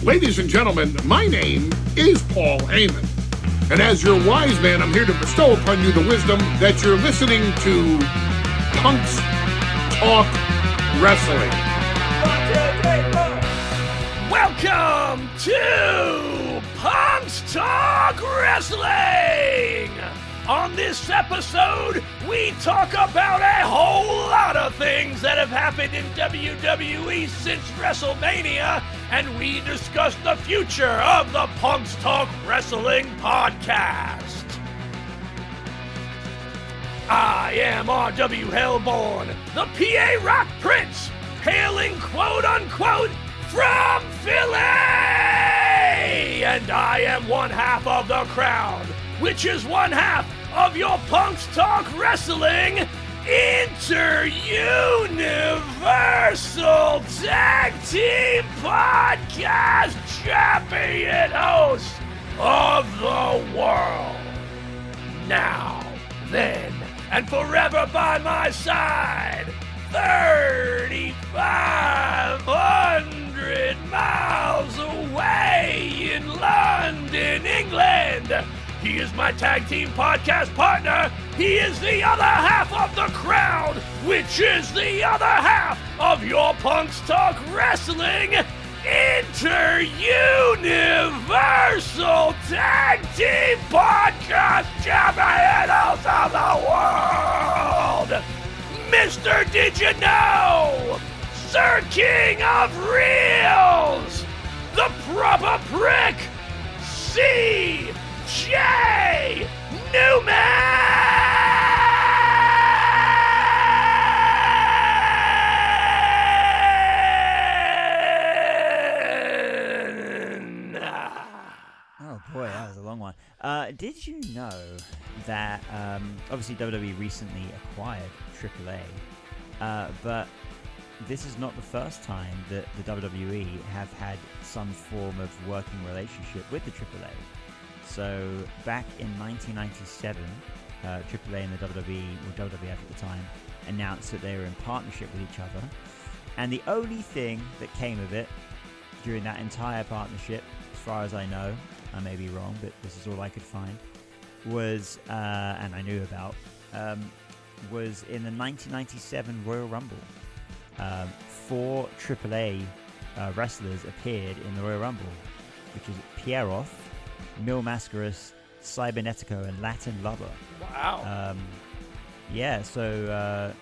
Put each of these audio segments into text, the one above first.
Ladies and gentlemen, my name is Paul Heyman. And as your wise man, I'm here to bestow upon you the wisdom that you're listening to Punks Talk Wrestling. 1, 2, 3, 4. Welcome to Punks Talk Wrestling! On this episode, we talk about a whole lot of things that have happened in WWE since Wrestlemania, and we discuss the future of the Punks Talk Wrestling podcast. I am R.W. Hellborn, the PA Rock Prince, hailing quote-unquote from Philly! And I am one half of the crowd, which is one half of your Punks Talk Wrestling Inter-Universal Tag Team Podcast Champion host of the world. Now, then, and forever by my side, 3,500 miles away in London, England. He is my tag team podcast partner. He is the other half of the crowd, which is the other half of your Punks Talk Wrestling Inter-Universal Tag Team Podcast Champion of the world, Mr. Did You Know, Sir King of Reels, the proper prick, C.J. Newman! Oh boy, that was a long one. Did you know that obviously WWE recently acquired AAA, but this is not the first time that the WWE have had some form of working relationship with the AAA. So back in 1997, AAA and the WWE, or WWF at the time, announced that they were in partnership with each other. And the only thing that came of it during that entire partnership, as far as I know, I may be wrong, but this is all I could find, was, and I knew about, was in the 1997 Royal Rumble. 4 AAA wrestlers appeared in the Royal Rumble, which is Pierroth, Mil Mascaras, Cybernetico, and Latin Lover. Wow. Yeah, so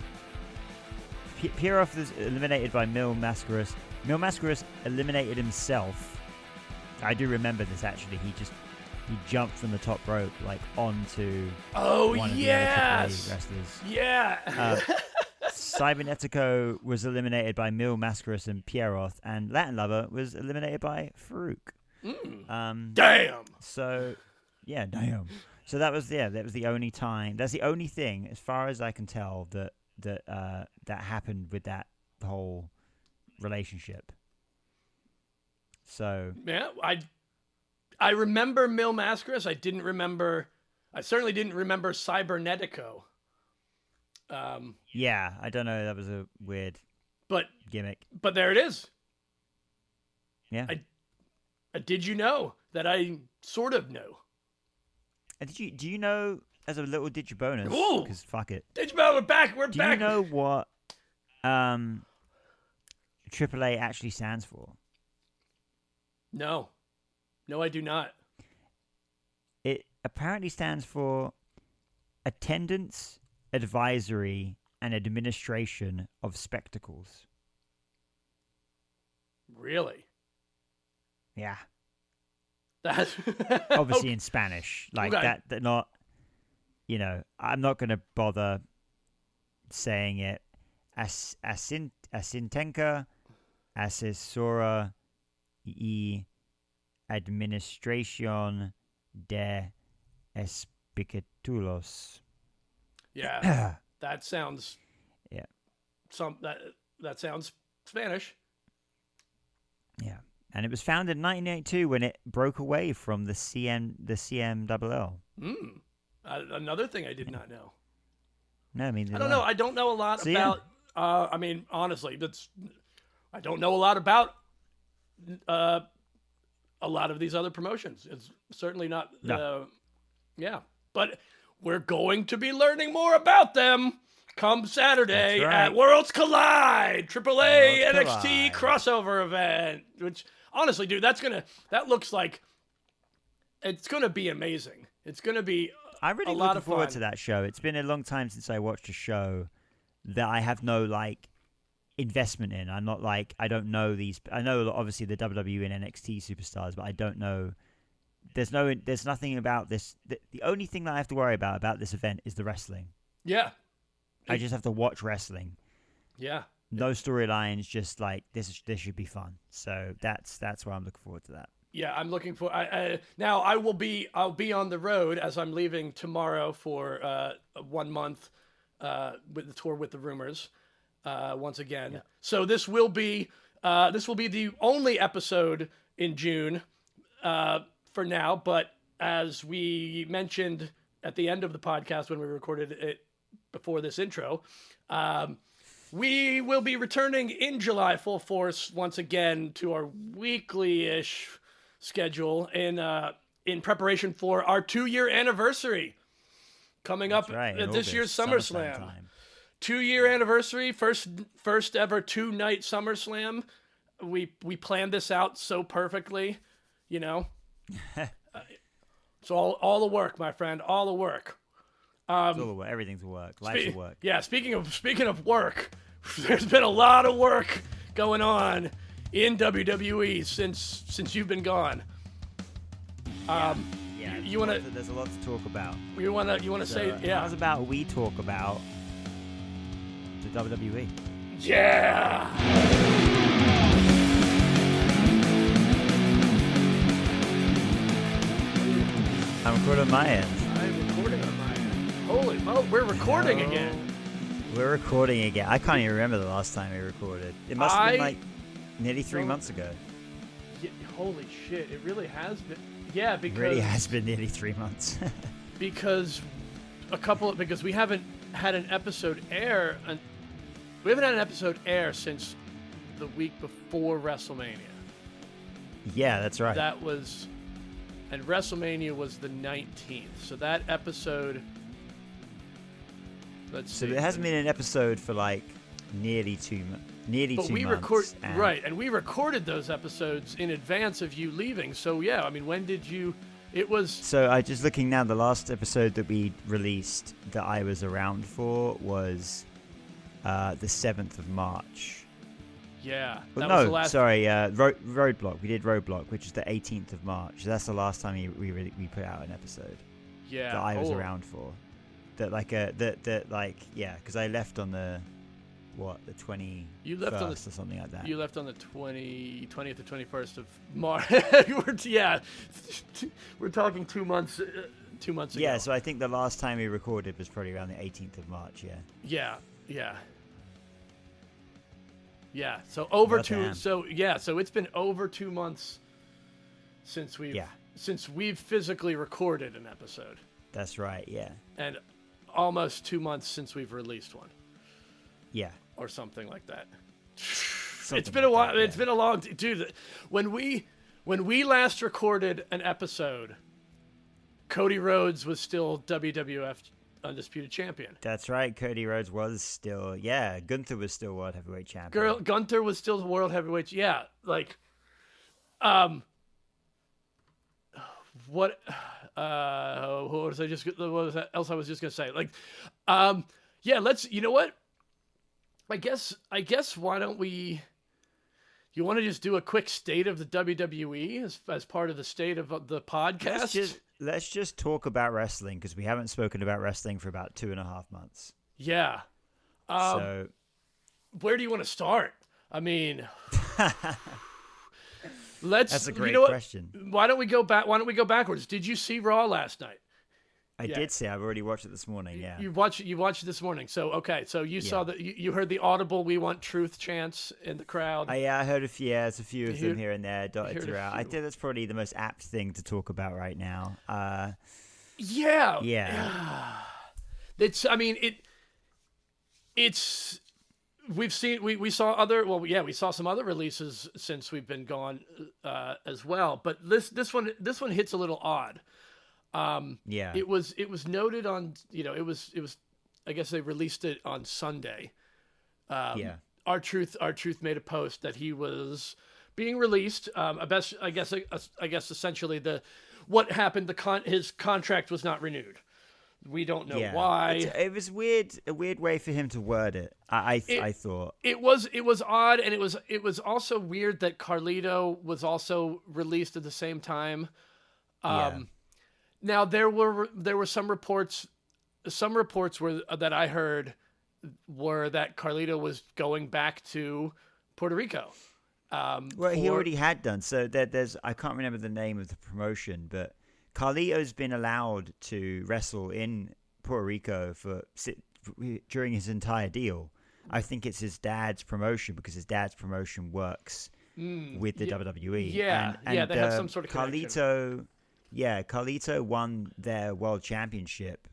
Pierroth was eliminated by Mil Mascaras. Mil Mascaras eliminated himself. I do remember this, actually. He jumped from the top rope, like, onto one of the other AAA wrestlers. Yeah. Cybernetico was eliminated by Mil Mascaras and Pierroth, and Latin Lover was eliminated by Farouk. Damn. So, yeah, damn. So that was the only time. That's the only thing, as far as I can tell, that happened with that whole relationship. So yeah, I remember Mil Mascaras. I certainly didn't remember Cybernetico. Yeah, I don't know. That was a weird gimmick. But there it is. Yeah. Did you know that I sort of know? Do you know, as a little Digi bonus, because fuck it. Digibone, we're back. Do you know what AAA actually stands for? No, I do not. It apparently stands for Attendance, Advisory, and Administration of Spectacles. Really? Yeah. That's obviously in Spanish, like okay. that. Not, I'm not going to bother saying it. Asintenca, asesora y administración de espectáculos. Yeah, that sounds. Yeah. That sounds Spanish. Yeah. And it was founded in 1982 when it broke away from the CMLL. Another thing I did not know. No, I mean, I don't know. I don't know a lot about. I mean, honestly, I don't know a lot about a lot of these other promotions. It's certainly not. No. Yeah, but we're going to be learning more about them come Saturday That's right. at Worlds Collide, AAA Worlds NXT Collide. crossover event. Which honestly, dude, that looks like it's gonna be amazing. It's gonna be I'm really a lot looking of forward fun. to that show. It's been a long time since I watched a show that I have no like investment in. I'm not like I don't know these. I know obviously the WWE and NXT superstars, but I don't know. There's nothing about this. The only thing that I have to worry about this event is the wrestling. Yeah, I just have to watch wrestling. yeah. No storylines, just like this should be fun. So that's why I'm looking forward to that. Yeah, I'm looking for. Now I'll be on the road as I'm leaving tomorrow for 1 month with the tour with the Rumors once again. Yeah. So this will be the only episode in June for now. But as we mentioned at the end of the podcast when we recorded it before this intro, we will be returning in July full force once again to our weekly-ish schedule in preparation for our 2-year anniversary coming up Right, at in this August, year's summertime SummerSlam. time. 2-year anniversary, first ever 2-night SummerSlam. We planned this out so perfectly, you know. It's all the work, my friend, all the work. It's all the work. Everything's work. Life's a work. Yeah, speaking of work, there's been a lot of work going on in WWE since you've been gone. Yeah, you wanna- there's a lot to talk about. You wanna say yeah? How's about we talk about the WWE? Yeah. I'm recording on my end. I'm recording on my end. Holy mo, we're recording No. again. We're recording again. I can't even remember the last time we recorded. It must have been I like nearly 3 don't- months ago. Yeah, holy shit, it really has been. Yeah, It because really has been nearly 3 months. because we haven't had an episode air. We haven't had an episode air since the week before WrestleMania. Yeah, that's right. And WrestleMania was the 19th. So that episode. Let's So see. there hasn't been an episode for like nearly 2 months. But we recorded those episodes in advance of you leaving. So yeah, I mean, when did you? It was. So I just looking now. The last episode that we released that I was around for was the 7th of March. Yeah. Well, That was the last. sorry, Roadblock. We did Roadblock, which is the 18th of March. That's the last time we put out an episode Yeah. that I was around for. Because I left on the 20. You left on the or something like that. You left on the 20th or 21st of March. We're talking 2 months. 2 months ago. Yeah, so I think the last time we recorded was probably around the 18th of March. Yeah. Yeah. So over Not two. bad. So it's been over 2 months since we've physically recorded an episode, That's right. Yeah. and almost 2 months since we've released one, Yeah. or something like that. Something It's been a like while. that, It's yeah. been a long. Dude, when we last recorded an episode, Cody Rhodes was still WWF Undisputed Champion. That's right. Cody Rhodes was still, Gunther was still World Heavyweight Champion. Gunther was still the World Heavyweight. Yeah, like, what was I just? What was that else I was just gonna say? Like, yeah. Let's. You know what? I guess. Why don't we? You want to just do a quick state of the WWE as part of the state of the podcast? Let's just talk about wrestling because we haven't spoken about wrestling for about 2.5 months. Yeah. So Where do you want to start? I mean, that's a great you know what? question. Why don't we go back? Why don't we go backwards? Did you see Raw last night? I did see. I've already watched it this morning. Yeah. You watched it this morning. So okay. So you saw that you heard the audible "We Want Truth" chants in the crowd. I heard a few. Yeah, there's a few of them here and there dotted heard a throughout. I few. think that's probably the most apt thing to talk about right now. Yeah. Yeah. It's. I mean it. It's we saw some other releases since we've been gone as well, but this one hits a little odd. It was noted on, it was I guess they released it on Sunday. Our Truth made a post that he was being released. I guess essentially what happened, his contract was not renewed. We don't know why. It was a weird way for him to word it. I thought it was odd, and it was also weird that Carlito was also released at the same time. Now there were some reports that I heard were that Carlito was going back to Puerto Rico. He already had done. So there's I can't remember the name of the promotion, but Carlito's been allowed to wrestle in Puerto Rico during his entire deal. I think it's his dad's promotion because his dad's promotion works with the WWE. Yeah, and they have some sort of connection. Carlito won their world championship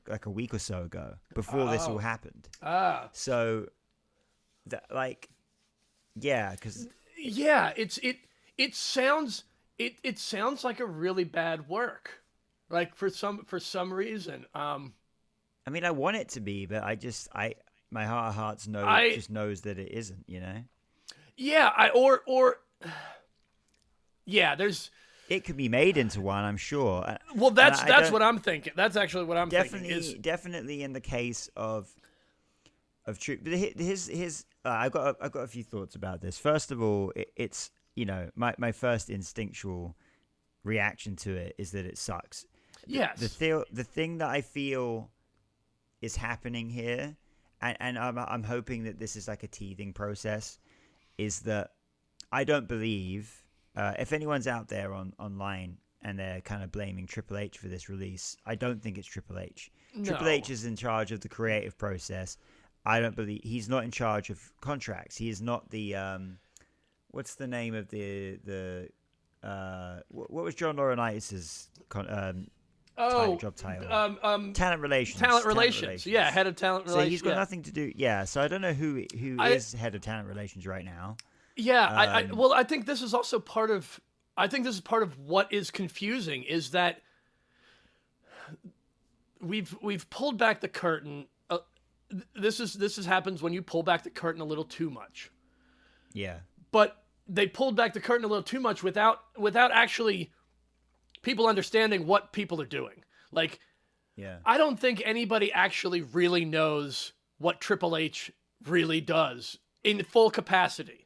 like a week or so ago before this all happened. So, because it sounds like a really bad work, like for some reason. I mean, I want it to be, but my heart of hearts just knows that it isn't. There's. It could be made into one, I'm sure. Well, that's what I'm thinking. That's actually what I'm thinking. Definitely in the case of Truth. I've got a few thoughts about this. First of all, it's my first instinctual reaction to it is that it sucks. Yes. The thing that I feel is happening here, and I'm hoping that this is like a teething process, is that I don't believe. If anyone's out there online and they're kind of blaming Triple H for this release, I don't think it's Triple H. No. Triple H is in charge of the creative process. I don't believe he's not in charge of contracts. He is not the what's the name of what was John Laurinaitis' job title? Talent relations. Talent relations. Yeah, head of talent relations. So he's got nothing to do. Yeah, so I don't know who is head of talent relations right now. Yeah, I think this is also part of what is confusing is that we've pulled back the curtain. This happens when you pull back the curtain a little too much. Yeah. But they pulled back the curtain a little too much without actually people understanding what people are doing. Like, I don't think anybody actually really knows what Triple H really does in full capacity.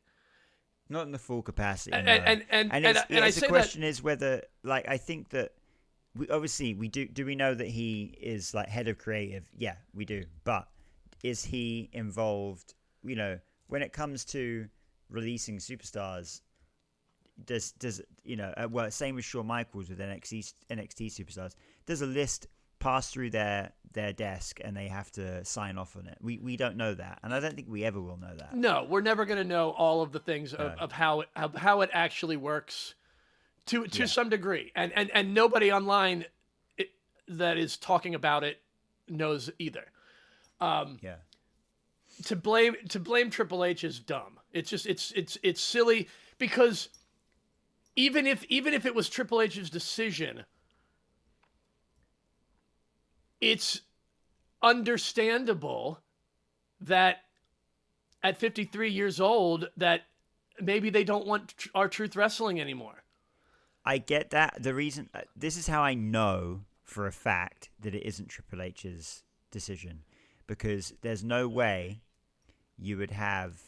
Not in the full capacity. And the question is whether, like, I think that we do we know that he is like head of creative? Yeah, we do. But is he involved? When it comes to releasing superstars, does same with Shawn Michaels with NXT superstars? Does a list pass through their desk and they have to sign off on it? We don't know that, and I don't think we ever will know that. No, we're never going to know all of the things of how it actually works to some degree, and nobody online that is talking about it knows either. To blame Triple H is dumb. It's just it's silly because even if it was Triple H's decision, it's understandable that at 53 years old that maybe they don't want our Truth Wrestling anymore. I get that. The reason this is how I know for a fact that it isn't Triple H's decision, because there's no way you would have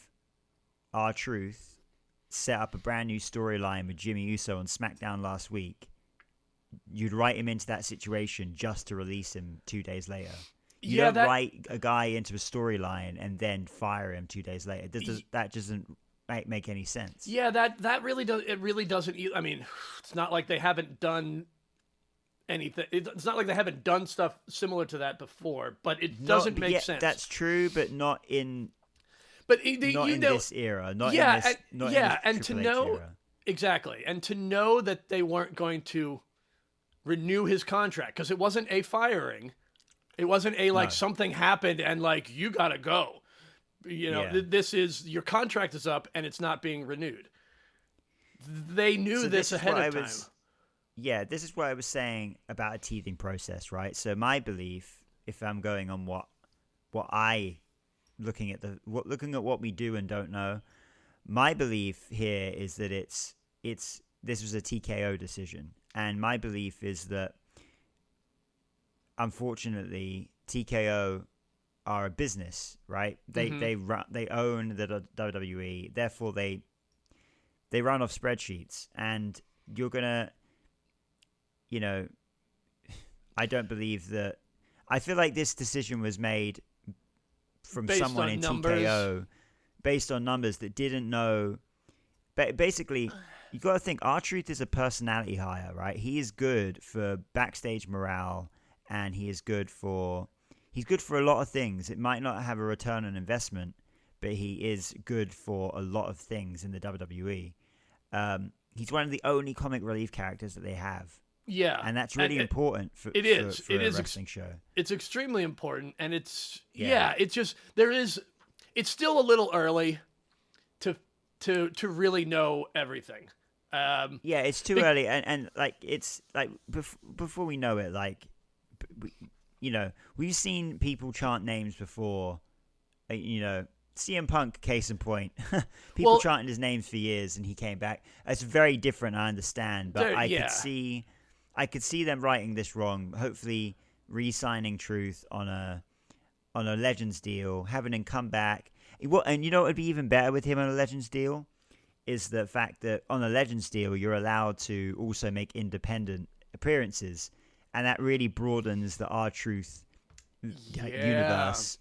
our Truth set up a brand new storyline with Jimmy Uso on SmackDown last week. You'd write him into that situation just to release him 2 days later. You don't write a guy into a storyline and then fire him 2 days later. That doesn't make any sense. Yeah, that really does. It really doesn't. I mean, it's not like they haven't done anything. It's not like they haven't done stuff similar to that before. But it doesn't make sense. That's true, but not in. But not in this era. Not in this and to know era. Exactly, and to know that they weren't going to renew his contract because it wasn't a firing. It wasn't a something happened and you gotta go. This is your contract is up and it's not being renewed. They knew this ahead of time. Yeah, this is what I was saying about a teething process, right? So my belief, if I'm going on looking at what we do and don't know, my belief here is that this was a TKO decision, and my belief is that unfortunately TKO are a business, right? They own the WWE, therefore they run off spreadsheets, and you're gonna, I don't believe that. I feel like this decision was made from someone in TKO based on numbers that didn't know. Basically, you got to think R-Truth is a personality hire, right? He is good for backstage morale, and he's good for a lot of things. It might not have a return on investment, but he is good for a lot of things in the WWE. He's one of the only comic relief characters that they have. Yeah, and that's really important for a wrestling show. It's extremely important, and it's just it's still a little early to really know everything. It's too early, and like it's like before we know it, like we've seen people chant names before. CM Punk, case in point. People chanted his names for years, and he came back. It's very different, I understand, but I could see them writing this wrong. Hopefully, re-signing Truth on a Legends deal, having him come back. And what would be even better with him on a Legends deal is the fact that on a Legends deal, you're allowed to also make independent appearances, and that really broadens the R-Truth universe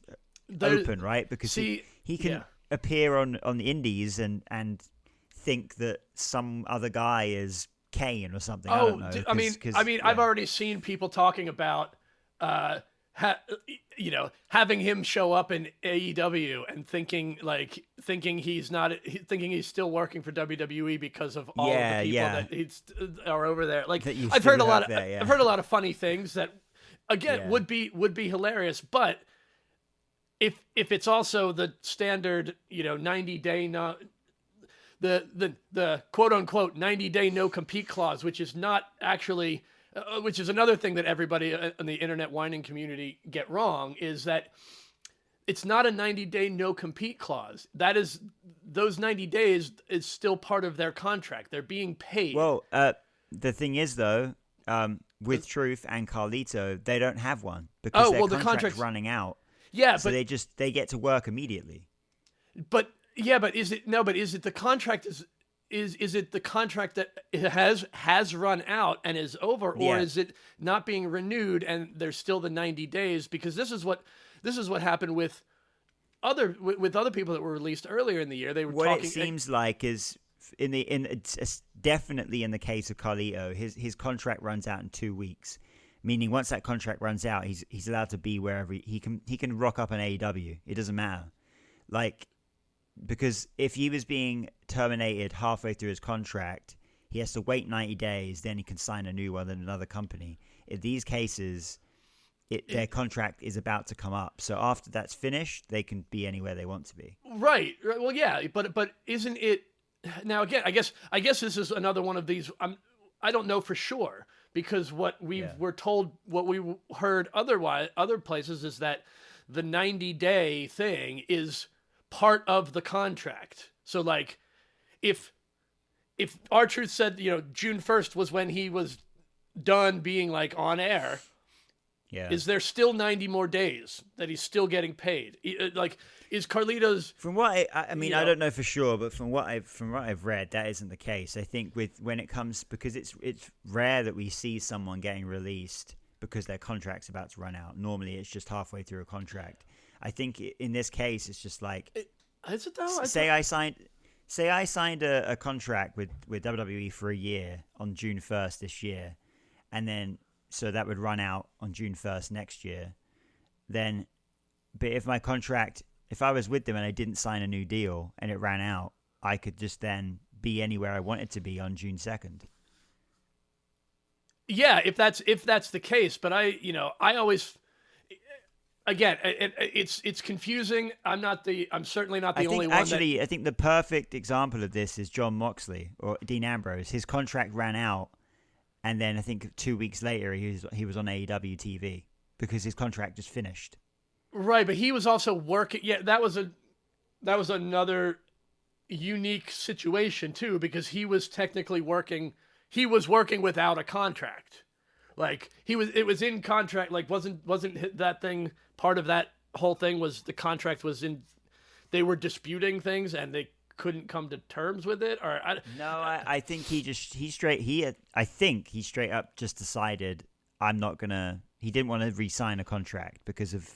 open, right? Because he can appear on the indies and think that some other guy is Kane or something. I don't know. I've already seen people talking about having him show up in AEW and thinking he's still working for WWE because of all of the people that are over there. Like I've heard a lot of funny things that would be hilarious, but if it's also the standard 90-day the quote unquote 90-day no compete clause, which is not actually which is another thing that everybody in the internet whining community get wrong, is that it's not a 90-day no compete clause. That is, those 90 days is still part of their contract. They're being paid. Well, the thing is though, with Truth and Carlito, they don't have one because their contract's running out. Yeah, so they get to work immediately. But is it the contract is it the contract that has run out and is over, or is it not being renewed and there's still the 90 days? Because this is what happened with other people that were released earlier in the year. They were what it seems like is it's definitely in the case of Carlito, his contract runs out in 2 weeks. Meaning, once that contract runs out, he's allowed to be wherever he can rock up an AEW. It doesn't matter, because if he was being terminated halfway through his contract, he has to wait 90 days. Then he can sign a new one in another company. In these cases, their contract is about to come up. So after that's finished, they can be anywhere they want to be. Right. Well, yeah, but isn't it now? Again, I guess this is another one of these. I don't know for sure. Because what we were told, what we heard other places is that the 90-day thing is part of the contract. So like, if R-Truth said, June 1st was when he was done being like on air, is there still 90 more days that he's still getting paid? Like, is Carlito's? From what I mean, I don't know for sure, but from what I've read, that isn't the case. I think when it comes, because it's rare that we see someone getting released because their contract's about to run out. Normally, it's just halfway through a contract. I think in this case, it's just like, is it though? Say I signed a contract with WWE for a year on June 1st this year, and then so that would run out on June 1st next year. Then, but if I was with them and I didn't sign a new deal and it ran out, I could just then be anywhere I wanted to be on June 2nd. Yeah, if that's the case, but I again, it's confusing. I'm certainly not the only one. Actually, I think the perfect example of this is John Moxley or Dean Ambrose. His contract ran out, and then I think 2 weeks later he was on AEW TV because his contract just finished. Right, but he was also working. Yeah, that was another unique situation too, because he was technically working. He was working without a contract. Like it was in contract. Like wasn't that thing part of that whole thing? Was the contract was in? They were disputing things and they couldn't come to terms with it. Or I think I think he straight up just decided he didn't want to re-sign a contract because of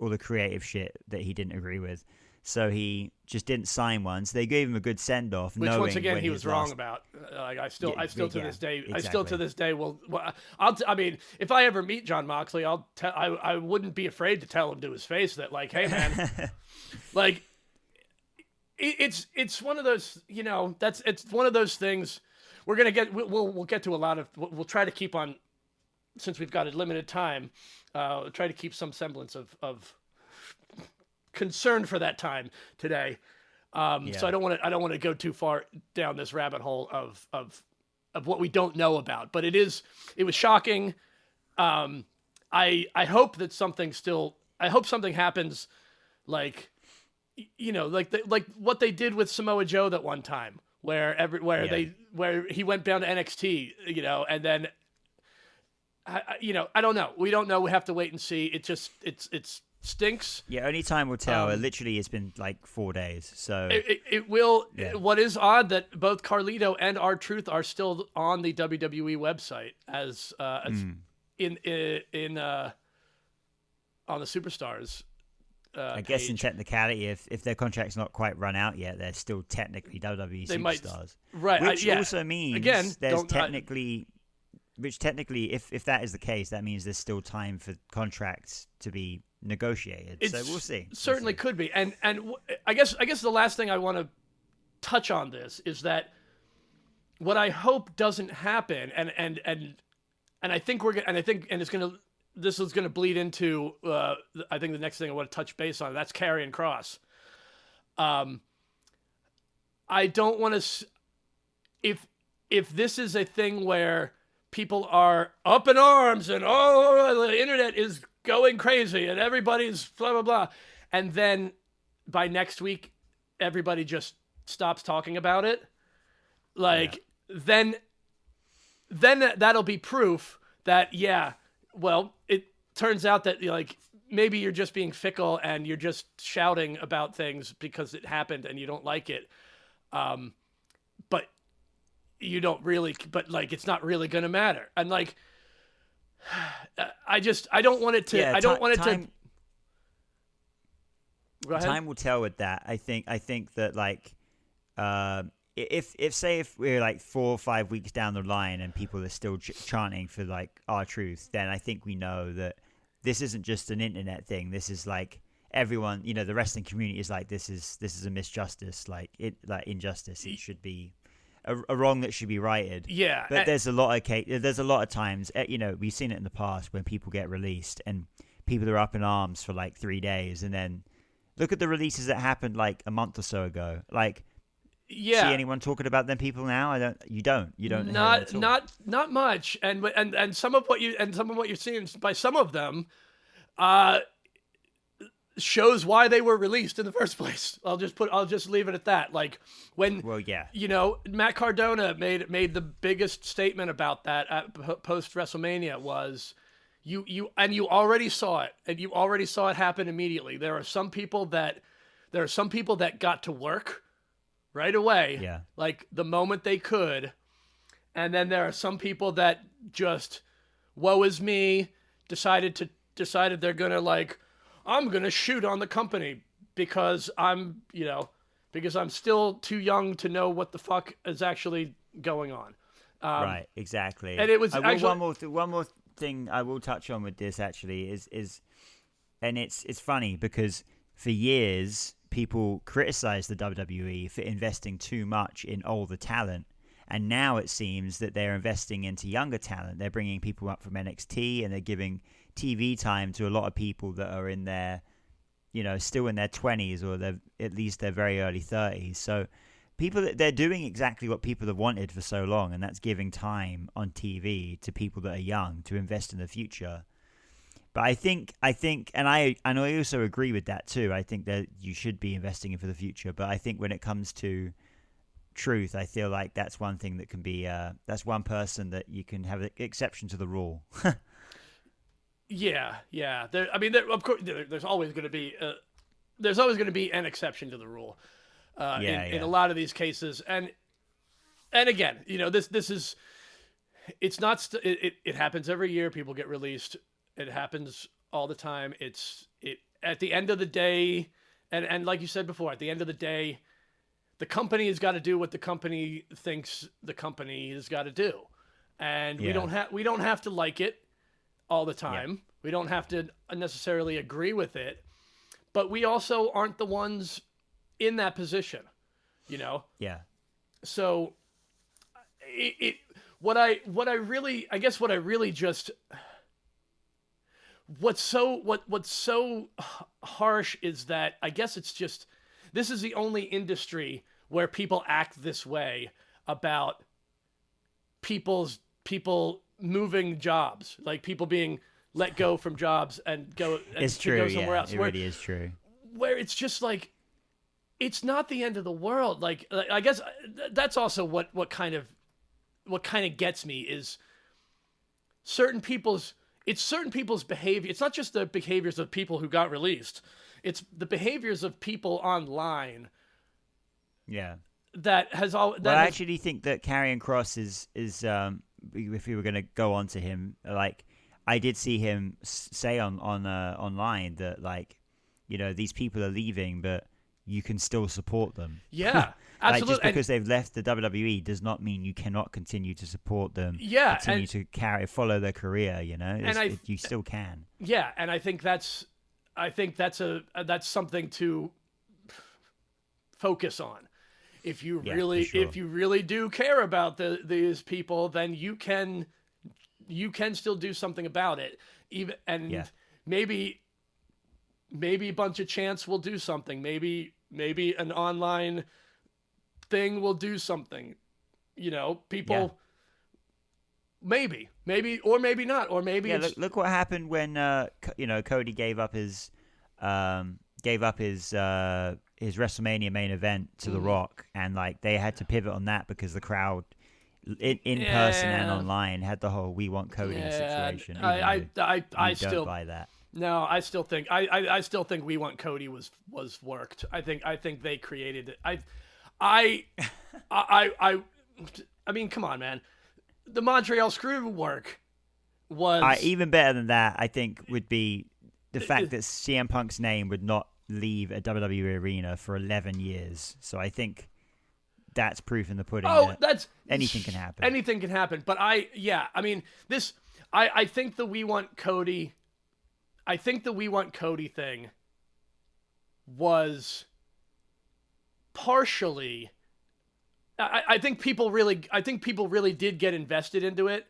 all the creative shit that he didn't agree with. So he just didn't sign one. So they gave him a good send off. Which once again he was wrong about. I still to this day will. I mean, if I ever meet John Moxley, I wouldn't be afraid to tell him to his face that, like, hey man, like it's one of those, you know, it's one of those things. We'll get to a lot of. We'll try to keep on, since we've got a limited time. Try to keep some semblance of concern for that time today. So I don't want to go too far down this rabbit hole of what we don't know about, but it was shocking. I hope that something happens, like, you know, like what they did with Samoa Joe that one time where he went down to NXT, you know, and then I don't know. We don't know. We have to wait and see. It's stinks. Yeah, only time will tell. Literally, it's been like 4 days, so it will. Yeah. What is odd that both Carlito and R-Truth are still on the WWE website as in on the Superstars. I guess in technicality, if their contract's not quite run out yet, they're still technically WWE Superstars. Right. Which also means there's technically. Which technically, if that is the case, that means there's still time for contracts to be negotiated. So we'll see. Certainly could be. And I guess the last thing I want to touch on this is that what I hope doesn't happen, and I think this is gonna bleed into I think the next thing I want to touch base on, that's Karrion Kross. I don't want to if this is a thing where people are up in arms and the internet is going crazy and everybody's blah blah blah, and then by next week everybody just stops talking about it, then that'll be proof that it turns out that, like, maybe you're just being fickle and you're just shouting about things because it happened and you don't like it, but you don't really, but like, it's not really going to matter. And like, I don't want it to, Time will tell with that. I think that, like, if we're like 4 or 5 weeks down the line and people are still chanting for like R-Truth, then I think we know that this isn't just an internet thing. This is like everyone, you know, the wrestling community is like, this is a misjustice, like injustice. It should be a wrong that should be righted. Yeah. But there's a lot of times, you know, we've seen it in the past when people get released and people are up in arms for like 3 days, and then look at the releases that happened like a month or so ago. Like, see anyone talking about them people now? You don't. Not much. And some of what you're seeing by some of them, shows why they were released in the first place. I'll just leave it at that. Like when, you know, Matt Cardona made the biggest statement about that at post WrestleMania was, you already saw it, and you already saw it happen immediately. There are some people that got to work right away, like the moment they could, and then there are some people that just, woe is me, decided they're gonna, like, I'm gonna shoot on the company because I'm still too young to know what the fuck is actually going on. Right, exactly. And it was one more thing I will touch on with this actually is, and it's funny because for years people criticized the WWE for investing too much in older talent, and now it seems that they're investing into younger talent. They're bringing people up from NXT and they're giving TV time to a lot of people that are in their, still in their 20s, or at least their very early 30s. So people, they're doing exactly what people have wanted for so long, and that's giving time on TV to people that are young to invest in the future. But I think, and I also agree with that too. I think that you should be investing in for the future. But I think when it comes to truth, I feel like that's one thing that can be, that's one person that you can have an exception to the rule. Yeah. Of course, there's always going to be an exception to the rule. In a lot of these cases, and again, this is, it's not. It happens every year. People get released. It happens all the time. At the end of the day, and like you said before, at the end of the day, the company has got to do what the company thinks the company has got to do, and we don't have to like it all the time. Yeah. We don't have to necessarily agree with it, but we also aren't the ones in that position, Yeah. So what's so harsh is that I guess it's just, this is the only industry where people act this way about people moving jobs, like people being let go from jobs and go somewhere else. It really is true. Where it's just like, it's not the end of the world. Like I guess that's also what kind of gets me is certain people's behavior. It's not just the behaviors of people who got released. It's the behaviors of people online. Yeah. I actually think that Karrion Kross is if we were going to go on to him, like, I did see him say on online that, like, these people are leaving, but you can still support them. Yeah, absolutely. Just because they've left the WWE does not mean you cannot continue to support them. Yeah, continue to follow their career. You still can. Yeah, and I think that's something to focus on. If you really do care about these people, then you can still do something about it. Maybe a bunch of chants will do something. Maybe an online thing will do something. People. Yeah. Maybe, or maybe not, or maybe. Yeah, look what happened when Cody gave up his WrestleMania main event to The Rock, and like they had to pivot on that because the crowd in person and online had the whole "we want Cody" situation. I still buy that. No, I still think I still think "We Want Cody" was worked. I think they created it. I mean, come on, man. The Montreal Screw work was even better than that. I think would be the fact that CM Punk's name would not leave a WWE arena for 11 years. So I think that's proof in the pudding. That's anything can happen. Anything can happen. But I think the "We Want Cody." I think the "We Want Cody" thing was partially. I think people really did get invested into it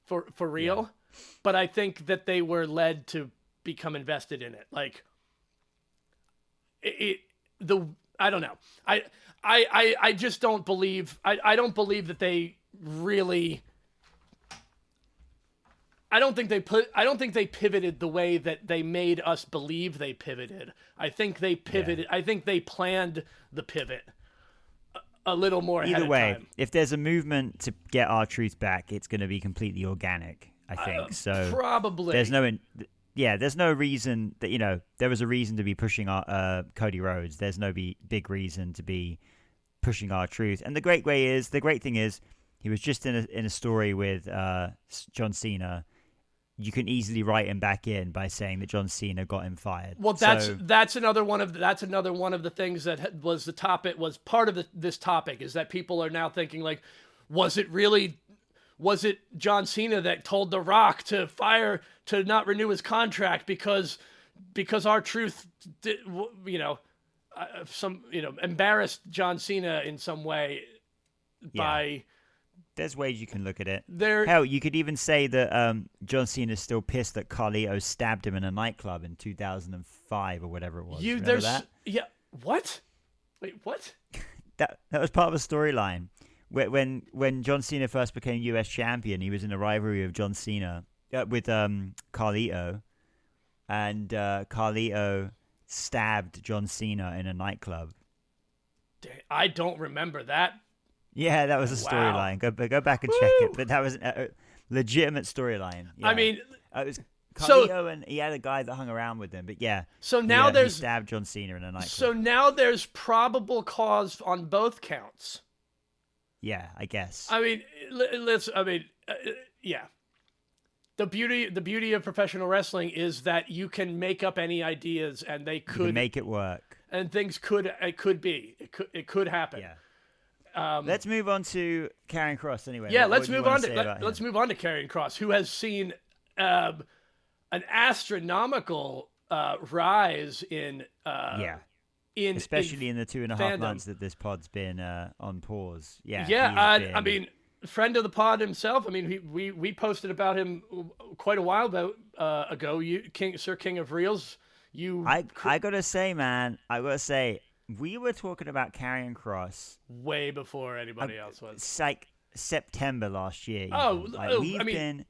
for real, yeah. But I think that they were led to become invested in it. Like I don't know. I just don't believe. I don't believe that they really. I don't think they pivoted the way that they made us believe they pivoted. I think they pivoted. Yeah. I think they planned the pivot a little more ahead Either way, of time. If there's a movement to get R-Truth back, it's going to be completely organic, I think. So probably. There's no reason that, there was a reason to be pushing Cody Rhodes. There's no big reason to be pushing R-Truth. And the great thing is, he was just in a story with John Cena. You can easily write him back in by saying that John Cena got him fired. Well, that's another one of the things that was the topic, was part of this topic, is that people are now thinking, like, was it John Cena that told The Rock to not renew his contract because R-Truth embarrassed John Cena in some way by there's ways you can look at it. There, Hell, you could even say that John Cena's still pissed that Carlito stabbed him in a nightclub in 2005 or whatever it was. Remember that? Yeah. What? Wait, what? That was part of a storyline. When John Cena first became US champion, he was in a rivalry with John Cena with Carlito, and Carlito stabbed John Cena in a nightclub. I don't remember that. Yeah, that was a storyline. Go back and check it. But that was a legitimate storyline. Yeah. I mean, it was Carlito, and he had a guy that hung around with him. But yeah, so now he stabbed John Cena in a nightclub. So now there's probable cause on both counts. Yeah, I guess. I mean, yeah. The beauty of professional wrestling is that you can make up any ideas, and they could make it work, and things could happen. Yeah. Let's move on to Karrion Kross anyway. Yeah, let's move on to Karrion Kross, who has seen an astronomical rise in especially in the 2.5 months that this pod's been on pause. I mean, friend of the pod himself. I mean, we posted about him quite a while ago. Sir King of Reels. I gotta say, man, we were talking about Karrion Kross way before anybody else was. It's like September last year.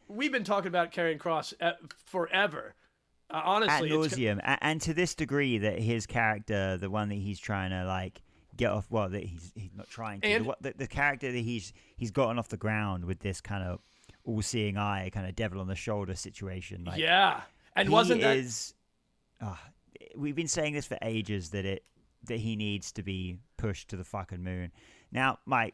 We've been talking about Karrion Kross forever. Honestly, ad nauseum, and to this degree that his character, the one that he's trying to get off, well, that he's not trying to, and the character that he's gotten off the ground with this kind of all-seeing eye, kind of devil on the shoulder situation. And wasn't that? We've been saying this for ages that he needs to be pushed to the fucking moon. Now, my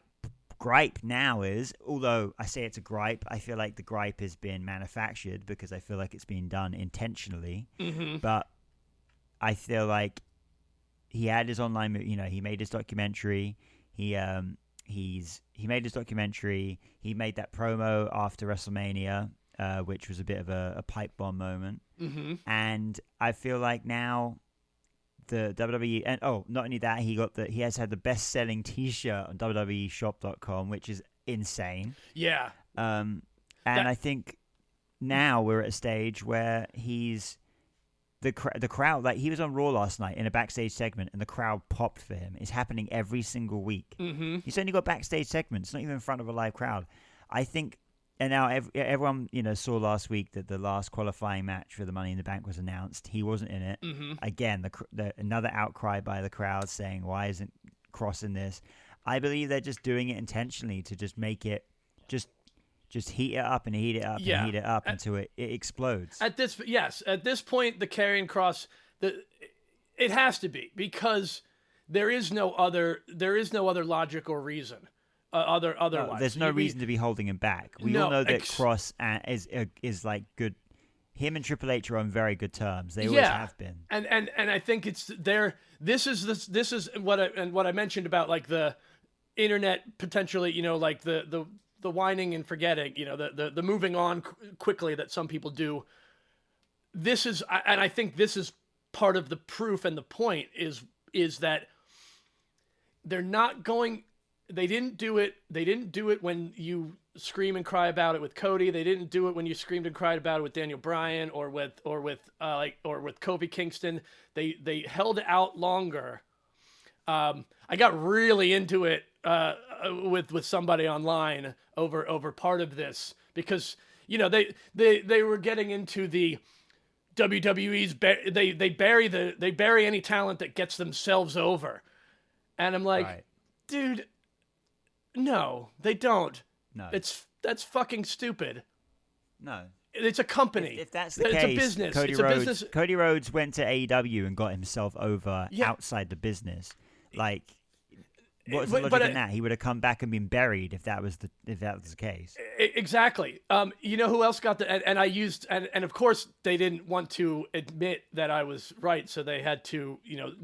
gripe now is, although I say it's a gripe, I feel like the gripe has been manufactured because I feel like it's been done intentionally. Mm-hmm. But I feel like he had his online, he made his documentary. He made his documentary. He made that promo after WrestleMania, which was a bit of a pipe bomb moment. Mm-hmm. And I feel like now the WWE, and not only that, he has had the best selling T-shirt on WWEshop.com, which is insane. Yeah. I think now we're at a stage where he's the crowd. Like, he was on Raw last night in a backstage segment, and the crowd popped for him. It's happening every single week. Mm-hmm. He's only got backstage segments, not even in front of a live crowd. I think. And now everyone, saw last week that the last qualifying match for the Money in the Bank was announced. He wasn't in it. Mm-hmm. Again, another outcry by the crowd saying, "Why isn't Kross in this?" I believe they're just doing it intentionally to just make it, just heat it up and heat it up and heat it up until it explodes. At this point, the Karrion Kross, it has to be, because there is no other logical reason. Otherwise, there's no reason to be holding him back. We all know that Kross is like good. Him and Triple H are on very good terms. They always have been. And I think it's there. This is what I mentioned about, like, the internet potentially. Like the whining and forgetting. The moving on quickly that some people do. I think this is part of the proof, and the point is that they're not going. They didn't do it. They didn't do it when you scream and cry about it with Cody. They didn't do it when you screamed and cried about it with Daniel Bryan or with Kofi Kingston. They held out longer. I got really into it with somebody online over part of this, because they were getting into the WWE's they bury any talent that gets themselves over, and I'm like, right. Dude. No, they don't. No. That's fucking stupid. No. It's a company. If that's the case, it's a business. Cody Rhodes went to AEW and got himself over outside the business. Like, what's the logic in that? He would have come back and been buried if that was the case. Exactly. You know who else got the and of course they didn't want to admit that I was right, so they had to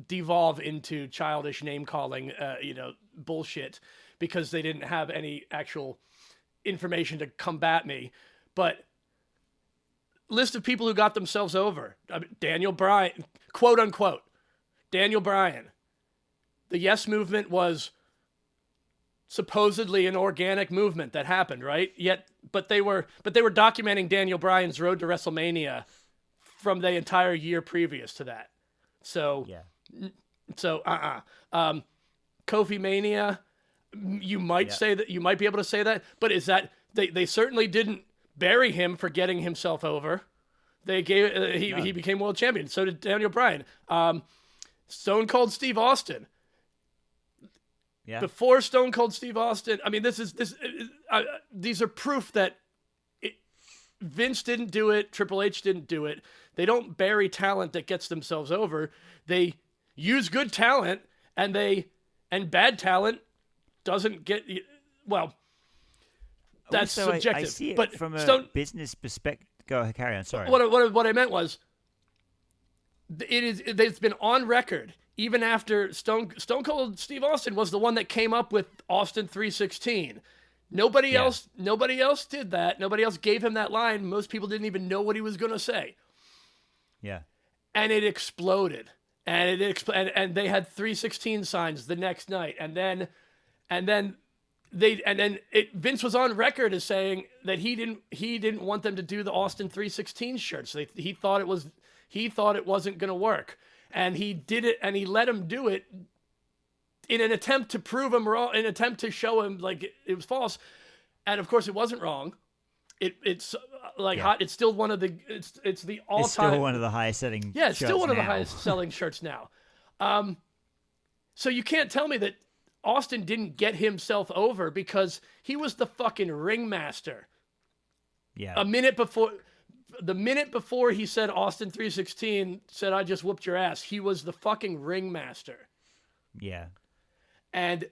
devolve into childish name calling bullshit, because they didn't have any actual information to combat me. But list of people who got themselves over. Daniel Bryan, quote unquote. Daniel Bryan. The Yes Movement was supposedly an organic movement that happened, right? But they were documenting Daniel Bryan's road to WrestleMania from the entire year previous to that. So Kofi Mania, you might say that, you might be able to say that, but is that they certainly didn't bury him for getting himself over. They gave he became world champion. So did Daniel Bryan. Stone Cold Steve Austin. Yeah. Before Stone Cold Steve Austin, I mean, these are proof that Vince didn't do it. Triple H didn't do it. They don't bury talent that gets themselves over. They use good talent, and bad talent doesn't get, well, that's also, subjective. I see it but from a business perspective. Go ahead, carry on. Sorry. What I meant was, it's been on record. Even after Stone Cold Steve Austin was the one that came up with Austin 316. Nobody else did that. Nobody else gave him that line. Most people didn't even know what he was going to say. Yeah. And it exploded. And they had 316 signs the next night. And then Vince was on record as saying that he didn't want them to do the Austin 316 shirts. He thought it wasn't going to work. And he did it, and he let him do it in an attempt to prove him wrong, in an attempt to show him like it was false. And of course, it wasn't wrong. It's hot. It's still one of the it's the all time. It's still one of the highest selling. Yeah, it's still one of the now. highest selling shirts now. So you can't tell me that Austin didn't get himself over because he was the fucking ringmaster. Yeah. The minute before he said Austin 316 said, "I just whooped your ass," he was the fucking ringmaster. Yeah. And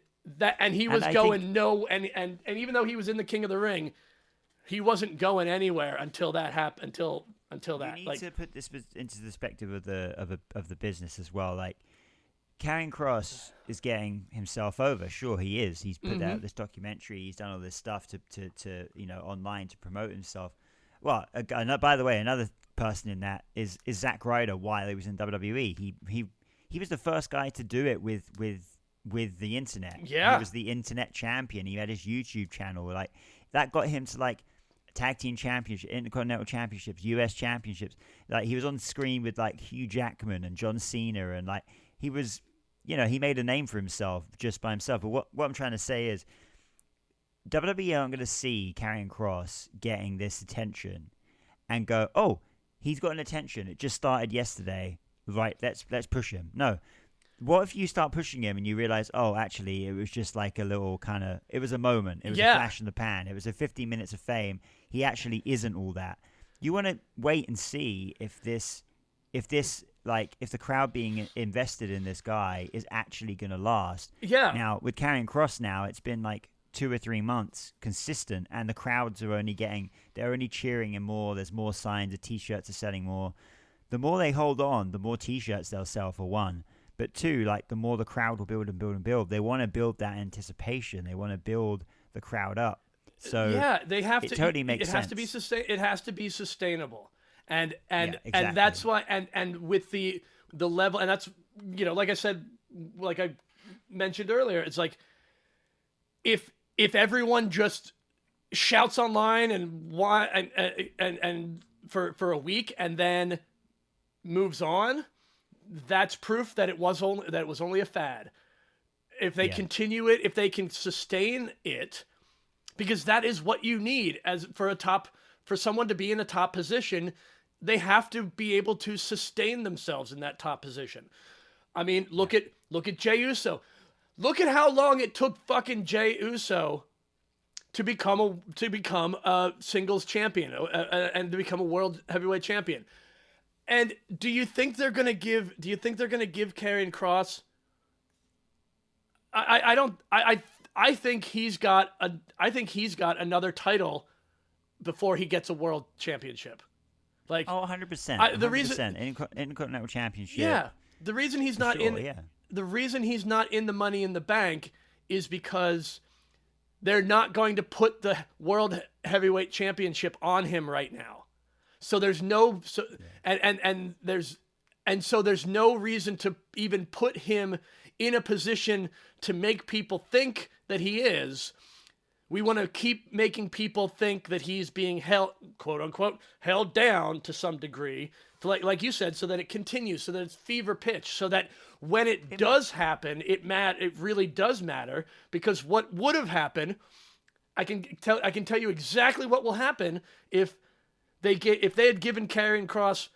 he was and even though he was in the King of the Ring, he wasn't going anywhere until that happened. Until that. You need to put this into the perspective of the business as well. Like, Karrion Kross is getting himself over. Sure, he is. He's put out this documentary. He's done all this stuff to online to promote himself. Well, by the way, another person in that is Zack Ryder while he was in WWE. He was the first guy to do it with the internet. Yeah. He was the internet champion. He had his YouTube channel. Like, that got him to like tag team championship, intercontinental championships, US championships. Like, he was on screen with like Hugh Jackman and John Cena, and like he was, he made a name for himself just by himself. But what I'm trying to say is, WWE aren't going to see Karrion Kross getting this attention and go, "Oh, he's got an attention. It just started yesterday. Right, let's push him." No. What if you start pushing him and you realize, oh, actually, it was just like a little kind of, it was a moment. It was a flash in the pan. It was a 15 minutes of fame. He actually isn't all that. You want to wait and see if the crowd being invested in this guy is actually going to last. Yeah. Now, with Karrion Kross now, it's been like 2 or 3 months consistent, and the crowds are they're only cheering him more. There's more signs. The T-shirts are selling more. The more they hold on, the more T-shirts they'll sell, for one. But two, like, the more the crowd will build and build and build. They want to build that anticipation. They want to build the crowd up. So yeah, they have to. Totally makes sense. It has to be sustainable, and exactly. and that's why and with the level, and that's like I said, like I mentioned earlier, it's like if everyone just shouts online and for a week and then moves on, that's proof that it was only a fad. If they continue it, if they can sustain it, because that is what you need for someone to be in a top position, they have to be able to sustain themselves in that top position. I mean, look at Jey Uso. Look at how long it took fucking Jey Uso to become a singles champion and to become a world heavyweight champion. And do you think they're gonna give Karrion Kross? I think he's got another title before he gets a world championship. Like, 100%. The reason Intercontinental Championship. Yeah, the reason he's not the reason he's not in the Money in the Bank is because they're not going to put the World Heavyweight Championship on him right now. So there's no there's no reason to even put him in a position to make people think that he is. We want to keep making people think that he's being held, quote unquote, held down to some degree, like you said, so that it continues, so that it's fever pitch, so that when it does happen, it really does matter, because what would have happened, I can tell you exactly what will happen if they had given Karrion Kross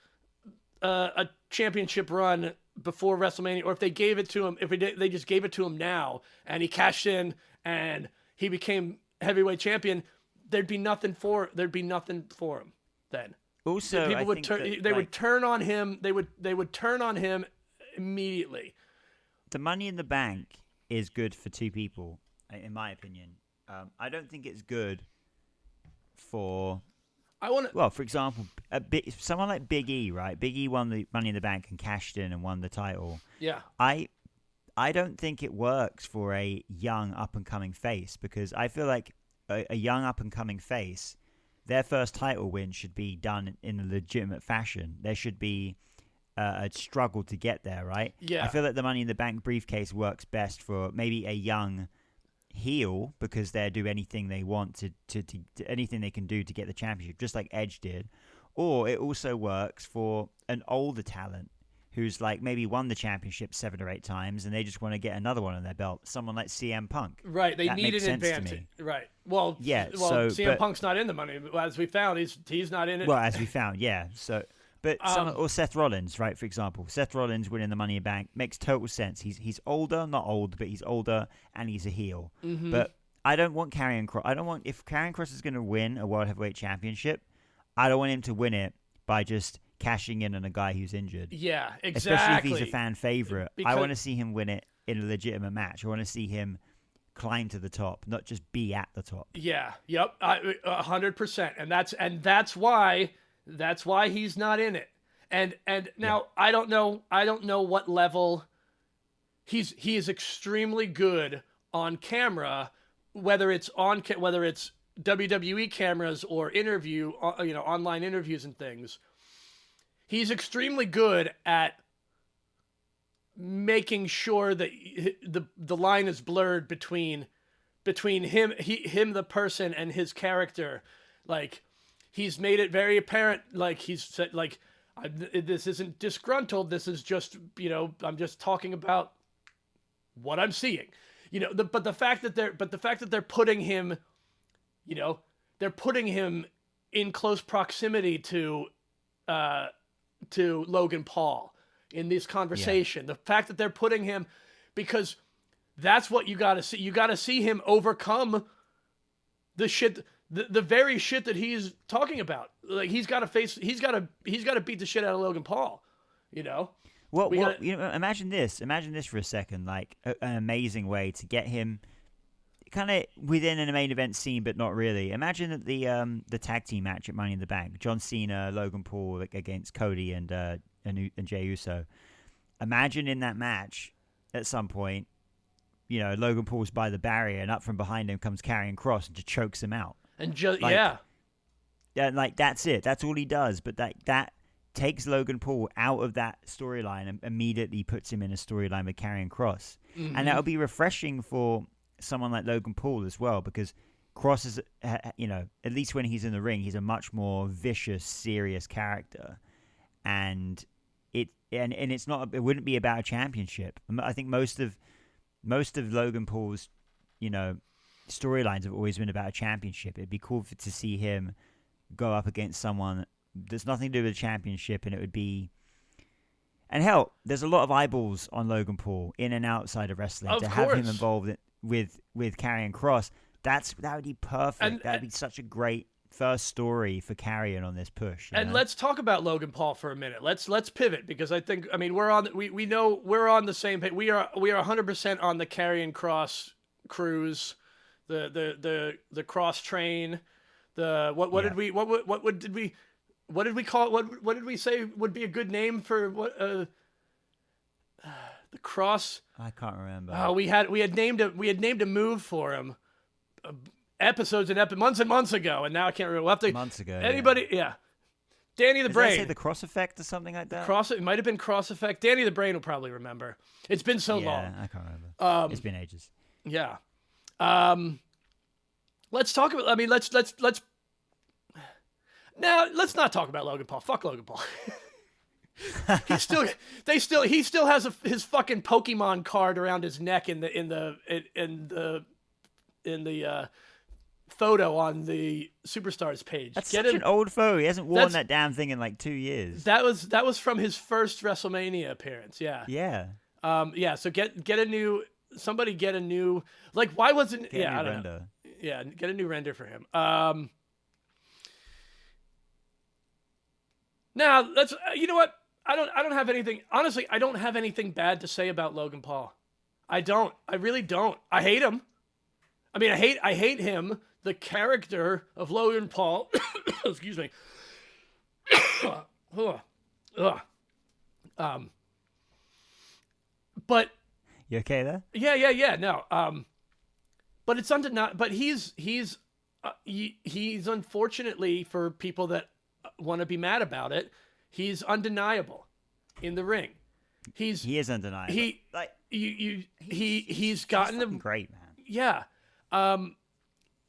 a championship run before WrestleMania, or if they gave it to him, they just gave it to him now and he cashed in and he became heavyweight champion, there'd be nothing for him then. Also, people would turn on him. They would turn on him immediately. The Money in the Bank is good for two people, in my opinion. I don't think it's good for. For example, someone like Big E, right? Big E won the Money in the Bank and cashed in and won the title. Yeah. I don't think it works for a young up-and-coming face, because I feel like a young up-and-coming face, their first title win should be done in a legitimate fashion. There should be a struggle to get there, right? Yeah. I feel like the Money in the Bank briefcase works best for maybe a young heel, because they'll do anything they want to anything they can do to get the championship, just like Edge did. Or it also works for an older talent who's like maybe won the championship 7 or 8 times and they just want to get another one on their belt. Someone like CM Punk. Right, they need an advantage. Right. Well, CM Punk's not in the Money, as we found. He's not in it. Well, as we found, yeah. So, or Seth Rollins, right? For example, Seth Rollins winning the Money in the Bank makes total sense. He's older, not old, but he's older and he's a heel. Mm-hmm. But I don't want Karrion Kross. If Karrion Kross is going to win a World Heavyweight Championship, I don't want him to win it by just cashing in on a guy who's injured. Yeah, exactly. Especially if he's a fan favorite. I want to see him win it in a legitimate match. I want to see him climb to the top, not just be at the top. Yeah, yep, 100%. And that's why he's not in it. And now I don't know what level he is extremely good on camera, whether it's WWE cameras or online interviews and things. He's extremely good at making sure that the line is blurred between him the person and his character. Like, he's made it very apparent. Like, he's said, like, this isn't disgruntled. This is just, I'm just talking about what I'm seeing. But the fact that they're putting him, they're putting him in close proximity to Logan Paul in this conversation. Yeah. The fact that they're putting him, because that's what you got to see. You got to see him overcome the shit, the very shit that he's talking about. Like, he's got to beat the shit out of Logan Paul. Imagine this for a second, like an amazing way to get him kind of within a main event scene, but not really. Imagine that the tag team match at Money in the Bank, John Cena, Logan Paul against Cody and Jey Uso. Imagine in that match at some point, Logan Paul's by the barrier and up from behind him comes Karrion Kross and just chokes him out. And like that's it. That's all he does. But that takes Logan Paul out of that storyline and immediately puts him in a storyline with Karrion Kross. Mm-hmm. And that'll be refreshing for someone like Logan Paul as well, because Kross is, at least when he's in the ring, he's a much more vicious, serious character, and it's not. It wouldn't be about a championship. I think most of Logan Paul's, storylines have always been about a championship. It'd be cool to see him go up against someone that's nothing to do with a championship, and it would be. And hell, there's a lot of eyeballs on Logan Paul in and outside of wrestling. Have him involved with Karrion Kross, that would be perfect. That would be such a great first story for Karrion on this push. Let's talk about Logan Paul for a minute. Let's pivot, because we're on we know we're on the same page. We are 100% on the Karrion Kross cruise, the cross train, what did we call it? What did we say would be a good name for what the cross? I can't remember. Oh, we had named a move for him months and months ago, and now I can't remember. We'll have to, months ago. Anybody? Yeah. Danny the Does Brain. that say the Cross Effect or something like that? It might have been Cross Effect. Danny the Brain will probably remember. It's been so long. Yeah, I can't remember. It's been ages. Yeah. Let's talk about. I mean, let's. Now, let's not talk about Logan Paul. Fuck Logan Paul. He still has his fucking Pokemon card around his neck in the photo on the Superstars page. That's such an old photo. He hasn't worn that damn thing in like 2 years. That was from his first WrestleMania appearance. Yeah. Yeah. Yeah. So get a new. Somebody get a new. Like, why wasn't? Get I a new don't render. know. Yeah, get a new render for him. Now let's. You know what? I don't have anything. Honestly, I don't have anything bad to say about Logan Paul. I don't. I really don't. I hate him. I mean, I hate him. The character of Logan Paul. Excuse me. But. You okay there? Yeah. No. But it's undeniable. But he's unfortunately, for people that want to be mad about it, he's undeniable in the ring. He is undeniable. He's gotten him great, man. Yeah.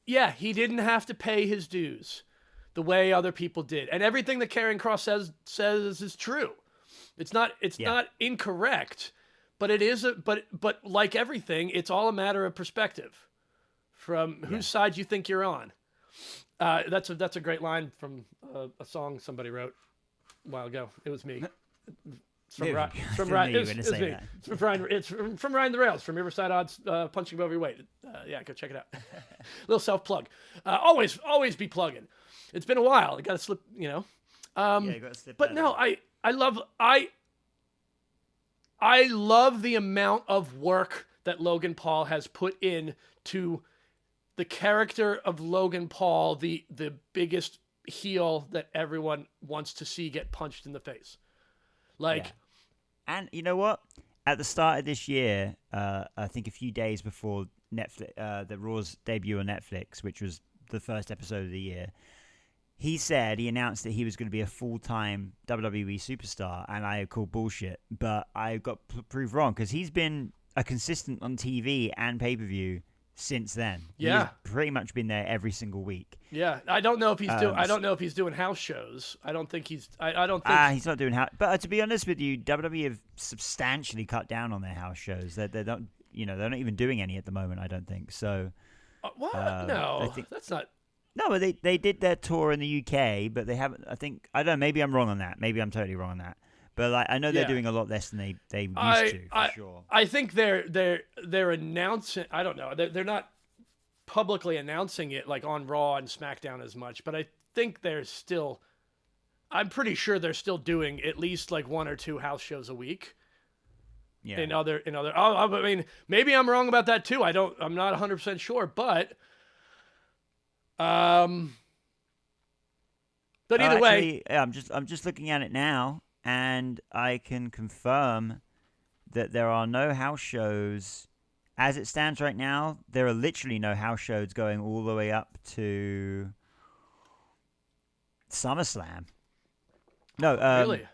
Yeah, he didn't have to pay his dues the way other people did. And everything that Karrion Kross says is true. It's not incorrect, but it is but like everything, it's all a matter of perspective from whose side you think you're on. That's a great line from a song somebody wrote a while ago. It was me. It's from Ryan. It's from Ryan the Rails from Riverside Odds, punching above your weight. Yeah, go check it out. Little self plug. Always be plugging. It's been a while. I got to slip, you know. You got to slip. But no, I love the amount of work that Logan Paul has put in to the character of Logan Paul, the biggest heel that everyone wants to see get punched in the face. Like. Yeah. And you know what? At the start of this year, I think a few days before Netflix, the Raw's debut on Netflix, which was the first episode of the year, he announced that he was going to be a full-time WWE superstar, and I called bullshit. But I got proved wrong because he's been a consistent on TV and pay-per-view since then. Yeah, he's pretty much been there every single week. Yeah, I don't know if he's doing. I don't know if he's doing house shows. I don't think he's. I don't think he's not doing house. But to be honest with you, WWE have substantially cut down on their house shows. They're not. They're not even doing any at the moment. I don't think so. What? No, that's not. No, but they did their tour in the UK, but they haven't. I don't know. Maybe I'm wrong on that. Maybe I'm totally wrong on that. But like, I know they're doing a lot less than they used to, for sure. I think they're announcing. I don't know. They're not publicly announcing it like on Raw and SmackDown as much, but I think I'm pretty sure they're still doing at least like 1 or 2 house shows a week. Yeah. In other. I mean, maybe I'm wrong about that too. I'm not 100% sure, but either way, I'm just looking at it now. And I can confirm that there are no house shows. As it stands right now, there are literally no house shows going all the way up to SummerSlam. No, really?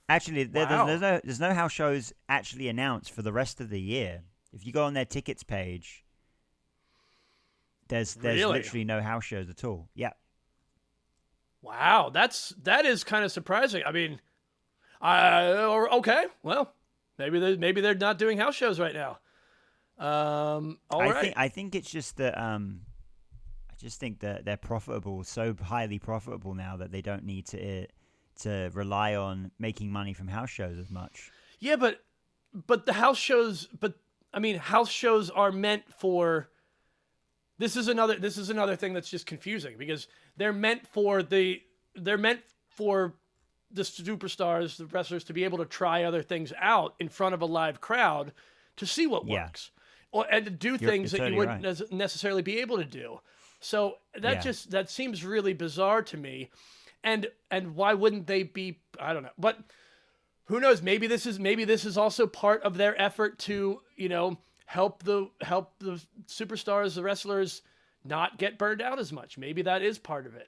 Actually, there's no house shows actually announced for the rest of the year. If you go on their tickets page, there's literally no house shows at all. Yeah. Wow, that is kind of surprising. I mean. Okay. Well, maybe they're not doing house shows right now. I think it's just that. I just think that they're profitable, so highly profitable now that they don't need to rely on making money from house shows as much. Yeah, but the house shows. But I mean, house shows are meant for. This is another thing that's just confusing because they're meant for the superstars, the wrestlers, to be able to try other things out in front of a live crowd to see what works, and to do things that you wouldn't necessarily be able to do. So that seems really bizarre to me. And why wouldn't they be? I don't know, but who knows? Maybe this is also part of their effort to help the superstars, the wrestlers, not get burned out as much. Maybe that is part of it.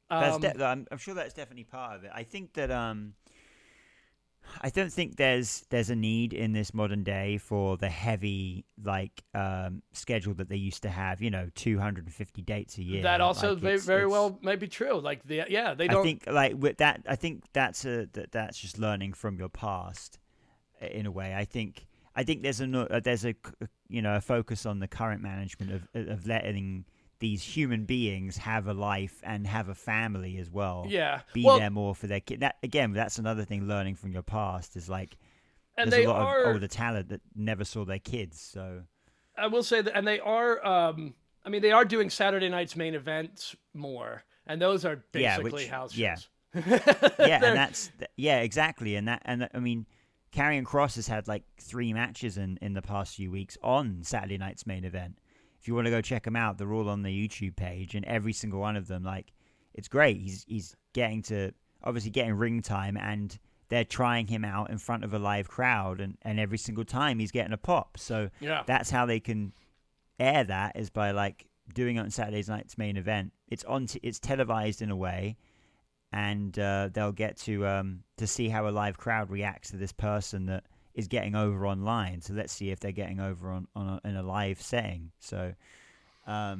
I'm sure that's definitely part of it. I think that I don't think there's a need in this modern day for the heavy schedule that they used to have. 250 dates a year. That also very well may be true. Like they don't. I think with that, I think that's just learning from your past, in a way. I think there's a focus on the current management of letting these human beings have a life and have a family as well. Yeah. Be there more for their kid. That's another thing, learning from your past is and there's a lot of older talent that never saw their kids. So I will say that, and they are, they are doing Saturday night's main events more, and those are basically house shows. Exactly. And Karrion Kross has had 3 matches in the past few weeks on Saturday night's main event. If you want to go check them out, they're all on the YouTube page, and every single one of them, it's great. He's getting ring time, and they're trying him out in front of a live crowd, and every single time he's getting a pop. So that's how they can air that, is by doing it on Saturday night's main event. It's televised in a way, and they'll get to see how a live crowd reacts to this person that is getting over online. So let's see if they're getting over in a live setting. So no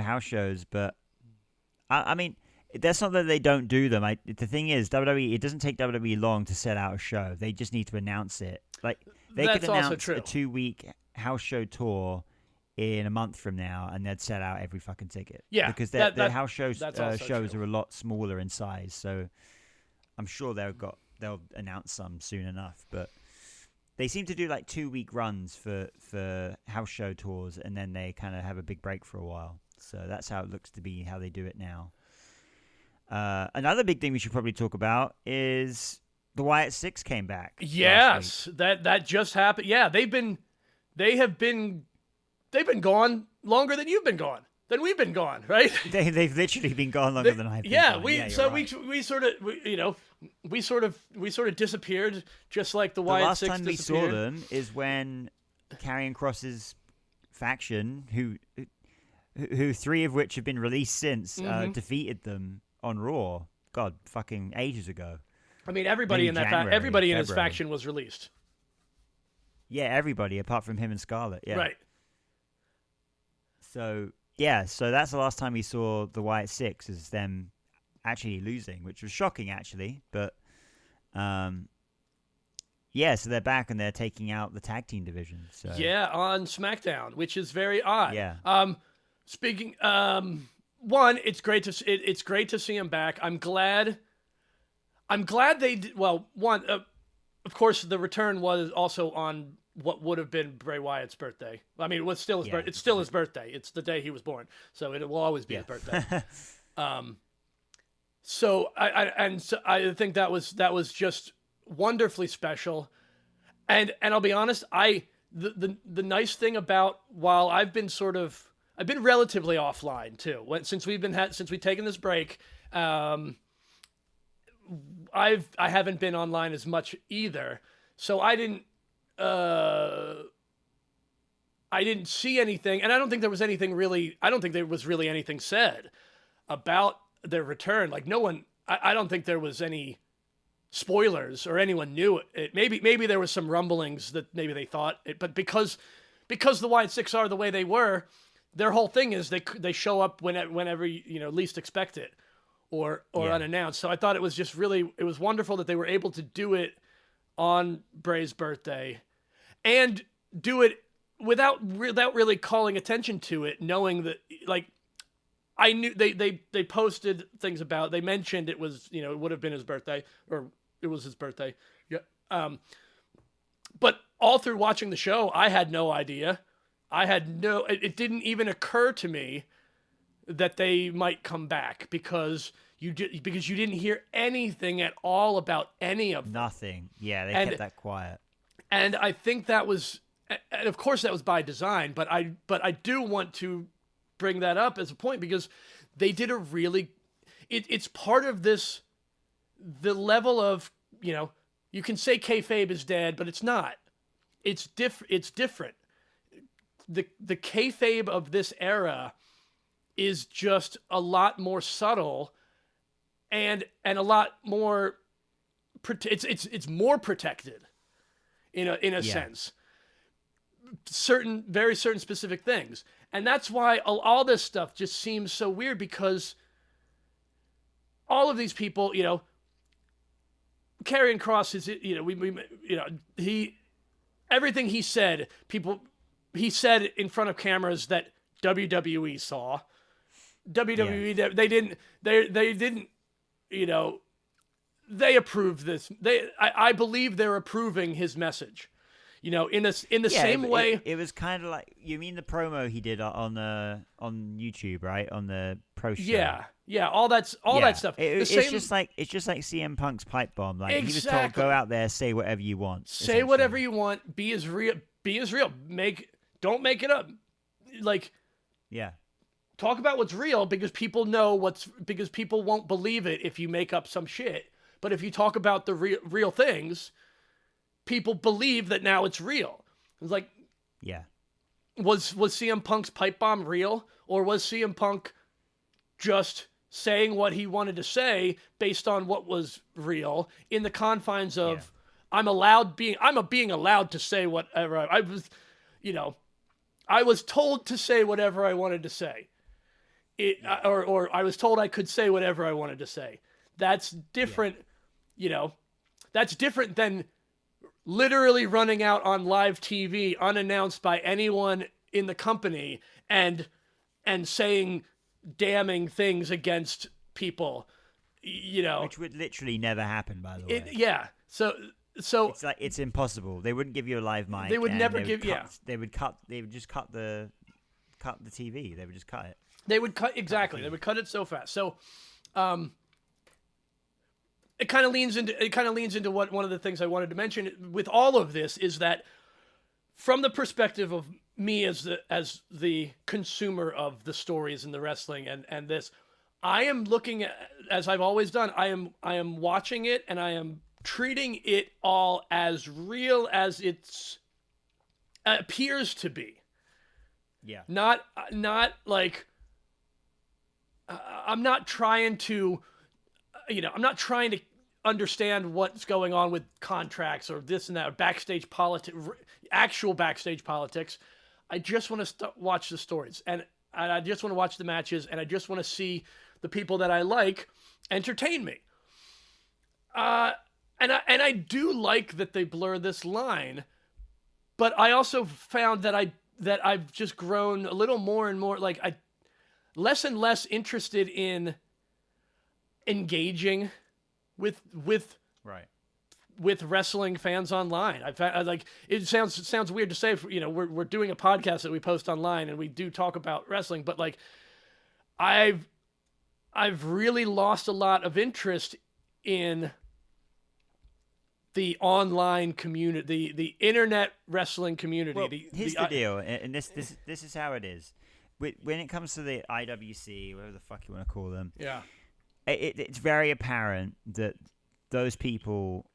house shows, but that's not that they don't do them. The thing is, WWE, it doesn't take WWE long to set out a show. They just need to announce it. They could announce a 2-week house show tour in a month from now, and they'd set out every fucking ticket. Yeah, because their house shows are a lot smaller in size. So I'm sure they'll announce some soon enough, but they seem to do 2-week runs for house show tours, and then they kind of have a big break for a while. So that's how it looks to be how they do it now. Another big thing we should probably talk about is the Wyatt Six came back. Yes, that just happened. Yeah, they've been gone longer than you've been gone. Than we've been gone, right? They've literally been gone longer than I've been gone. We sort of disappeared, just like the Wyatt Six disappeared. The last time we saw them is when Karrion Kross's faction, who 3 of which have been released since, defeated them on Raw. God, fucking ages ago. Everybody in his faction was released. Yeah, everybody apart from him and Scarlett. Yeah, right. So that's the last time we saw the Wyatt Six, is them actually losing, which was shocking, actually. But so they're back and they're taking out the tag team division. So on SmackDown, which is very odd. Yeah. Speaking, one, it's great to see him back. I'm glad they did. Well, one, of course, the return was also on what would have been Bray Wyatt's birthday. It was still his birthday. It's still his birthday. It's the day he was born, so it will always be his birthday. So I think that was just wonderfully special, and I'll be honest, the nice thing about, while I've been relatively offline too, since we've taken this break, I haven't been online as much either, so I didn't see anything, and I don't think there was anything really. I don't think there was really anything said about their return. No one. I don't think there was any spoilers, or anyone knew it. Maybe there was some rumblings that maybe they thought it, but because the Wyatt Six are the way they were, their whole thing is they show up whenever least expect it, or unannounced. So I thought it was wonderful that they were able to do it on Bray's birthday, and do it without really calling attention to it, knowing that I knew they posted things about, they mentioned it was, it would have been his birthday, or it was his birthday. Yeah. But all through watching the show, I had no idea. It didn't even occur to me that they might come back, because you didn't hear anything at all about any of them. Nothing. Yeah, they kept that quiet. And I think that was, and of course that was by design, but I do want to bring that up as a point, because they did a really, it's part of this, the level of, you can say kayfabe is dead, but it's not. It's different. The kayfabe of this era is just a lot more subtle and a lot more it's more protected in a sense. Very certain specific things. And that's why all this stuff just seems so weird, because all of these people, Karrion Kross is, everything he said, he said in front of cameras that WWE saw. WWE, they didn't, they approved this. I believe they're approving his message. In the same way. It was kind of like, you mean the promo he did on YouTube, right? On the pro show. Yeah, all that stuff. It's just like CM Punk's pipe bomb. Like, he was told, go out there, say whatever you want. Say whatever you want. Be as real. Don't make it up. Like, yeah. Talk about what's real, because people because people won't believe it if you make up some shit. But if you talk about the real things, people believe that now it's real. It's like, yeah. Was CM Punk's pipe bomb real, or was CM Punk just saying what he wanted to say based on what was real in the confines of I'm being allowed to say whatever I was, I was told to say whatever I wanted to say. Or I was told I could say whatever I wanted to say. That's different, that's different than literally running out on live TV unannounced by anyone in the company and saying damning things against people, Which would literally never happen, by the way. So it's like, it's impossible. They wouldn't give you a live mic. They would never give. They would just cut the TV. They would just cut it. They would cut, exactly. They would cut it so fast. So, it kind of leans into what one of the things I wanted to mention with all of this is that, from the perspective of me as the consumer of the stories and the wrestling and this, I am looking at, as I've always done, I am watching it, and I am treating it all as real as it appears to be. Yeah. Not like, I'm not trying to understand what's going on with contracts or this and that, or backstage politics, actual backstage politics. I just want to watch the stories, and I just want to watch the matches, and I just want to see the people that I like entertain me. And I do like that they blur this line, but I also found that I've just grown a little more and more, like, less and less interested in engaging with wrestling fans online. I like, it sounds weird to say, we're doing a podcast that we post online and we do talk about wrestling, but like, I've really lost a lot of interest in the online community, the internet wrestling community. Well, here's the deal, and this is how it is. When it comes to the IWC, whatever the fuck you want to call them, it's very apparent that those people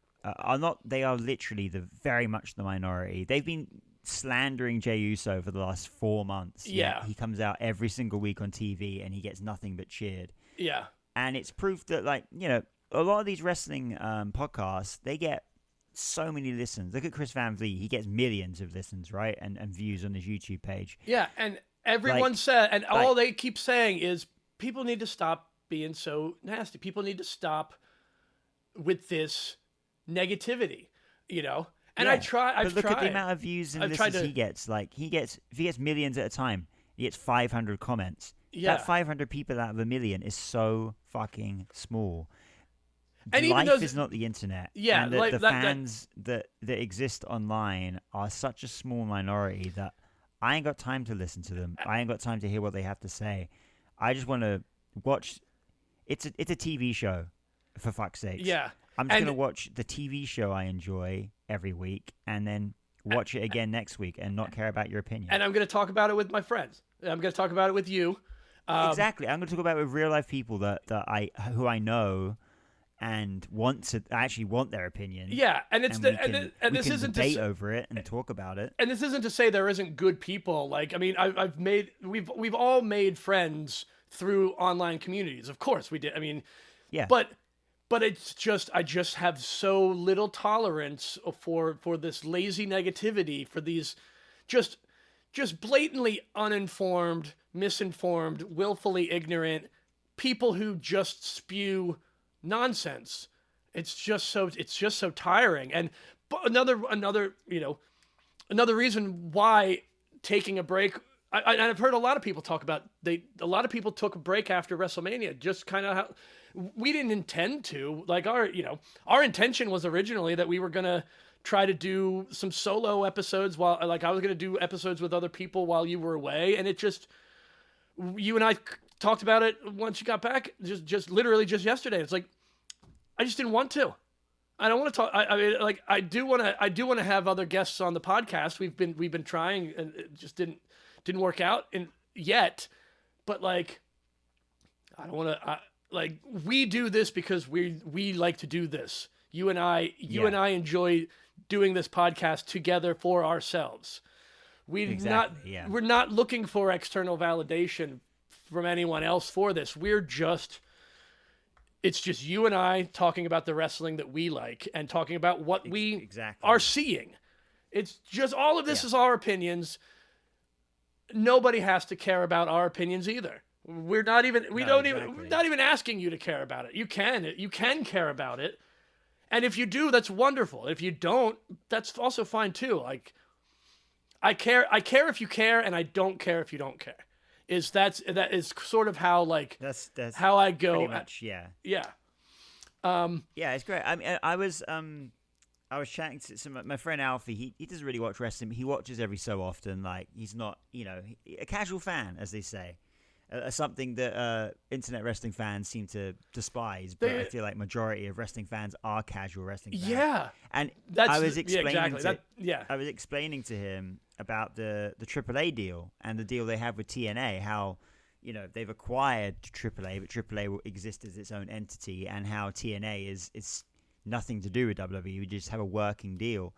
they are literally very much the minority. They've been slandering Jey Uso for the last 4 months. Yeah. He comes out every single week on TV and he gets nothing but cheered. Yeah. And it's proof that, like, a lot of these wrestling podcasts, they get so many listens. Look at Chris Van Vliet. He gets millions of listens, right? And views on his YouTube page. Yeah, and everyone said, and all they keep saying is, people need to stop being so nasty. People need to stop with this negativity, And Yeah, I've tried. But look at the amount of views and listens he gets. Like, if he gets millions at a time, he gets 500 comments. Yeah. That 500 people out of a million is so fucking small. And life is not the internet. Yeah, and the fans that exist online are such a small minority that I ain't got time to listen to them. I ain't got time to hear what they have to say. I just want to watch. It's a TV show, for fuck's sake. Yeah. I'm just going to watch the TV show I enjoy every week and then watch it again next week and not care about your opinion. And I'm going to talk about it with my friends. I'm going to talk about it with you. Exactly. I'm going to talk about it with real life people who I know, and actually want their opinion. Yeah, and it's and this can isn't debate over it and talk about it. And this isn't to say there isn't good people. Like, I mean, we've all made friends through online communities. Of course we did. I mean, Yeah. But it's just, I just have so little tolerance for this lazy negativity, for these just blatantly uninformed, misinformed, willfully ignorant people who just spew nonsense. It's just so tiring. And another reason why taking a break. I've heard a lot of people talk about a lot of people took a break after WrestleMania, just kind of how we didn't intend to. Like our intention was originally that we were gonna try to do some solo episodes while, like, I was gonna do episodes with other people while you were away, and it just, you and I talked about it once you got back, just literally just yesterday. It's like, I just didn't want to. I don't want to talk. I do want to have other guests on the podcast. We've been trying, and it just didn't work out yet. But like, I don't want to. Like, we do this because we like to do this. You and I enjoy doing this podcast together for ourselves. We're not looking for external validation from anyone else for this. It's just you and I talking about the wrestling that we like and talking about what we are seeing. It's just, all of this is our opinions. Nobody has to care about our opinions either. We're not even asking you to care about it. You can care about it. And if you do, that's wonderful. If you don't, that's also fine too. Like, I care if you care, and I don't care if you don't care. That is sort of how, like, that's how I go. Pretty much, yeah. Yeah. Yeah, it's great. I mean, I was chatting to my friend Alfie. He doesn't really watch wrestling. He watches every so often. Like, he's not, a casual fan, as they say. Something that internet wrestling fans seem to despise, but I feel like majority of wrestling fans are casual wrestling fans. Yeah, and I was explaining to him about the AAA deal and the deal they have with TNA. How they've acquired AAA, but AAA will exist as its own entity, and how TNA is nothing to do with WWE. We just have a working deal.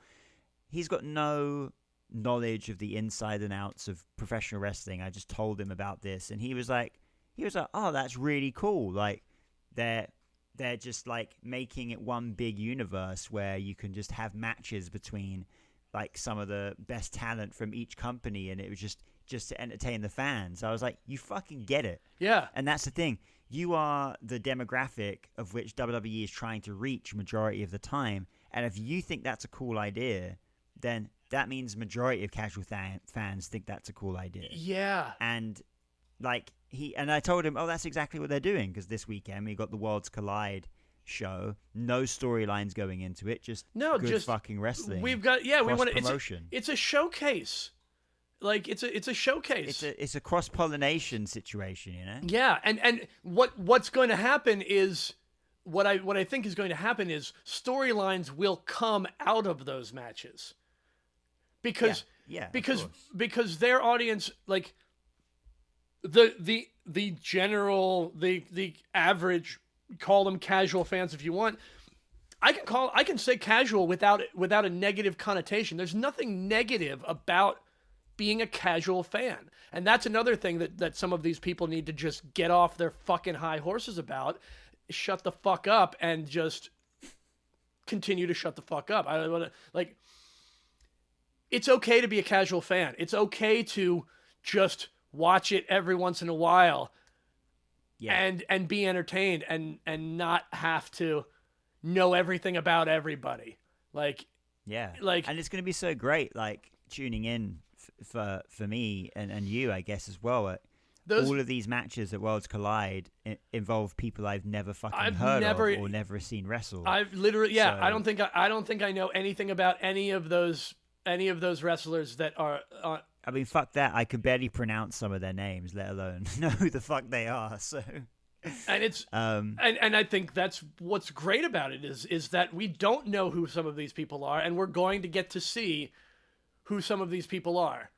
He's got no knowledge of the inside and outs of professional wrestling. I just told him about this, and he was like, oh, that's really cool. Like, they're just like making it one big universe where you can just have matches between like some of the best talent from each company, and it was just to entertain the fans. I was like, you fucking get it. Yeah. And that's the thing. You are the demographic of which WWE is trying to reach majority of the time, and if you think that's a cool idea, then that means majority of casual fans think that's a cool idea. Yeah. And like I told him, oh, that's exactly what they're doing, because this weekend we got the Worlds Collide show, no storylines going into it, just fucking wrestling. We've got we want promotion. It's a showcase. Like, it's a showcase. It's a cross-pollination situation, Yeah, and what's going to happen is what I think is going to happen is storylines will come out of those matches. Because their audience, like, the general, the average, call them casual fans if you want. I can say casual without a negative connotation. There's nothing negative about being a casual fan. And that's another thing that some of these people need to just get off their fucking high horses about. Shut the fuck up and just continue to shut the fuck up. I don't want to, like, it's okay to be a casual fan. It's okay to just watch it every once in a while, and be entertained and not have to know everything about everybody. Like, and it's going to be so great, like, tuning in for me and you, I guess, as well. All of these matches at Worlds Collide involve people I've never fucking heard of or never seen wrestle. I've literally, so, I don't think I know anything about any of those wrestlers that are. I mean, fuck that. I could barely pronounce some of their names, let alone know who the fuck they are. So, and it's and I think that's what's great about it is that we don't know who some of these people are, and we're going to get to see who some of these people are.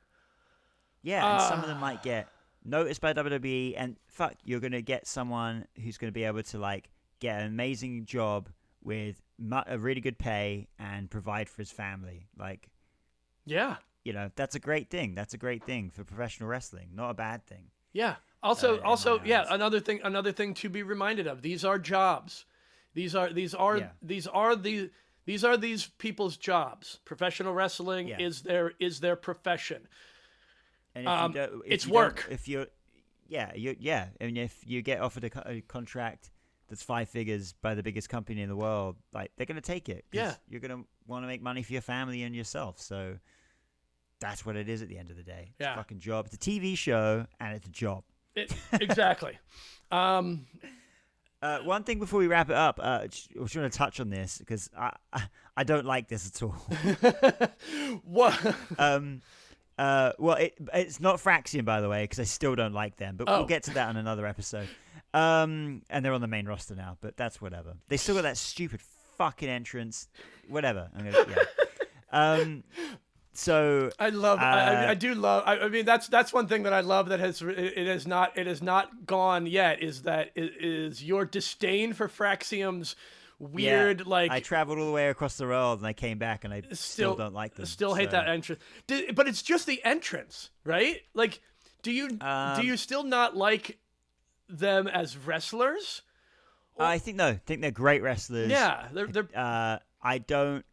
Yeah, and some of them might get noticed by WWE, and fuck, you're gonna get someone who's gonna be able to, like, get an amazing job with a really good pay and provide for his family. Like, yeah, that's a great thing. That's a great thing for professional wrestling. Not a bad thing. Yeah. Also, my eyes. another thing to be reminded of. These are jobs. These are these people's jobs. Professional wrestling is their profession. And if it's work. And if you get offered a contract that's 5 figures by the biggest company in the world, like, they're going to take it. 'Cause you're going to want to make money for your family and yourself. So that's what it is at the end of the day. It's a fucking job. It's a TV show, and it's a job. Exactly. One thing before we wrap it up, I just want to touch on this because I don't like this at all. What? Well, it's not Fraxium, by the way, because I still don't like them. But we'll get to that on another episode. And they're on the main roster now, but that's whatever. They still got that stupid fucking entrance. Whatever. So I love. I do love. I mean, that's one thing that I love that has not gone yet. Is your disdain for Fraxium's weird I traveled all the way across the world and I came back and I still don't like them. Still hate that entrance. But it's just the entrance, right? Like, do you still not like them as wrestlers? I think they're great wrestlers. Yeah, they're. I don't.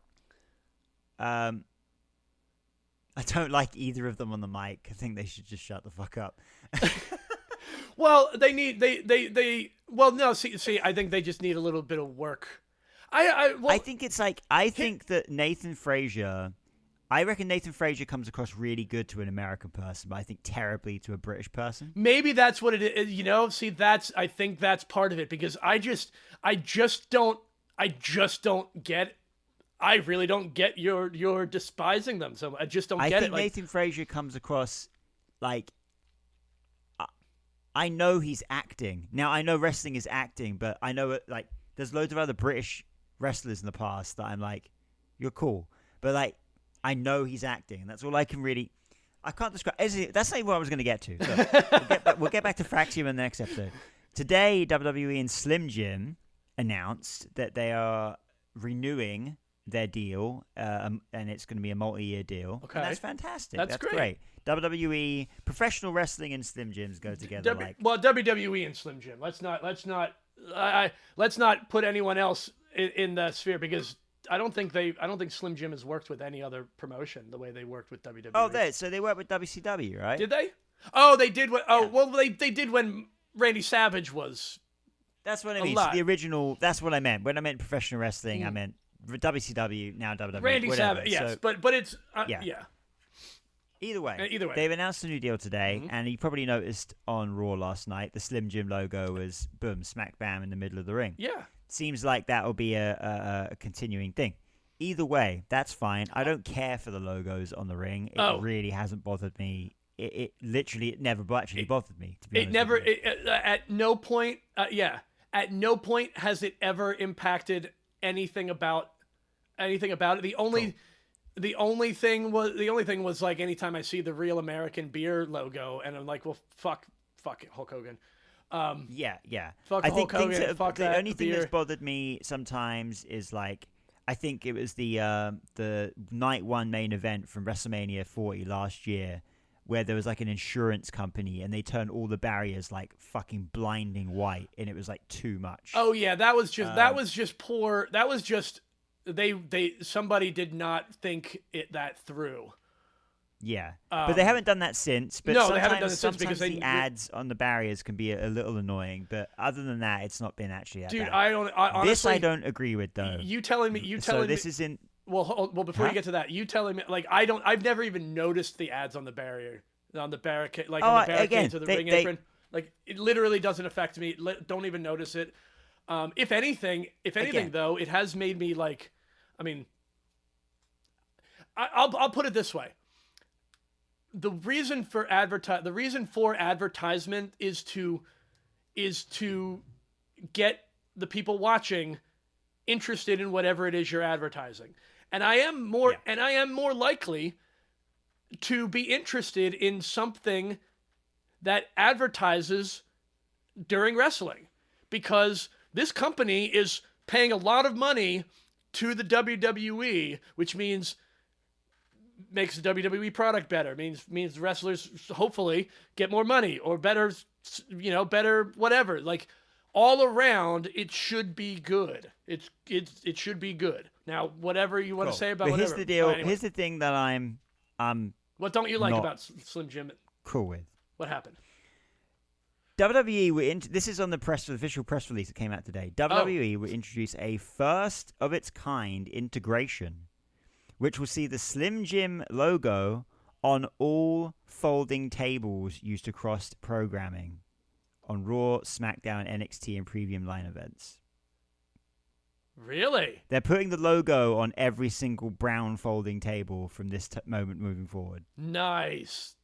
I don't like either of them on the mic. I think they should just shut the fuck up. Well, well, no, see, I think they just need a little bit of work. I think it's like, think that Nathan Frazier, I reckon Nathan Frazier comes across really good to an American person, but I think terribly to a British person. Maybe that's what it is, see, I think that's part of it, because I just don't get I really don't get your despising them. So I just don't get it. I think Nathan Frazier comes across like, I know he's acting. Now, I know wrestling is acting, but I know like there's loads of other British wrestlers in the past that I'm like, you're cool. But like, I know he's acting, and that's all I can really. I can't describe. That's not what I was going to get to. So we'll get back to Fraxium in the next episode. Today, WWE and Slim Jim announced that they are renewing their deal, and it's going to be a multi-year deal. Okay, and that's fantastic. That's great. WWE, professional wrestling, and Slim Jims go together. WWE and Slim Jim. Let's not put anyone else in the sphere, because I don't think Slim Jim has worked with any other promotion the way they worked with WWE. Oh, so they worked with WCW, right? Did they? Oh, they did. Well, they did when Randy Savage was. That's what I mean. So the original. That's what I meant. When I meant professional wrestling, I meant WCW, now WWE. Randy Savage, yes, but it's yeah. Either way, they've announced a new deal today, and you probably noticed on Raw last night the Slim Jim logo was boom, smack bam in the middle of the ring. Yeah, seems like that will be a continuing thing. Either way, that's fine. I don't care for the logos on the ring. It really hasn't bothered me. It literally never actually bothered me. To be honest at no point. At no point has it ever impacted anything about it. The only thing was like anytime I see the Real American Beer logo, and I'm like, well, fuck it, Hulk Hogan. Fuck I think Hulk Hogan. Fuck the only thing that's bothered me sometimes is like, I think it was the night one main event from WrestleMania 40 last year, where there was like an insurance company and they turned all the barriers like fucking blinding white, and it was like too much. Oh yeah, that was just poor. That was just somebody did not think that through. Yeah, but they haven't done that since. But no, they haven't done it since because the ads on the barriers can be a little annoying. But other than that, it's not been actually that bad. Honestly, this I don't agree with though. You telling me this isn't. Well, before you get to that, you telling me like I've never even noticed the ads on the barrier, on the barricade, like on the barricades of the ring apron. Like it literally doesn't affect me. Don't even notice it. If anything, though, it has made me like. I mean, I'll put it this way. The reason for advertisement is to get the people watching interested in whatever it is you're advertising. And I am more likely to be interested in something that advertises during wrestling, because this company is paying a lot of money to the WWE, which means makes the WWE product better. Means wrestlers hopefully get more money or better, better whatever. Like all around, it should be good. It should be good. Now, whatever you want to say about but whatever. Here's the deal. Anyway. Here's the thing that I'm What don't you like about Slim Jim? Cool with. What happened? WWE, this is on the official press release that came out today. WWE will introduce a first of its kind integration, which will see the Slim Jim logo on all folding tables used across programming on Raw, SmackDown, NXT, and Premium line events. Really? They're putting the logo on every single brown folding table from this moment moving forward. Nice.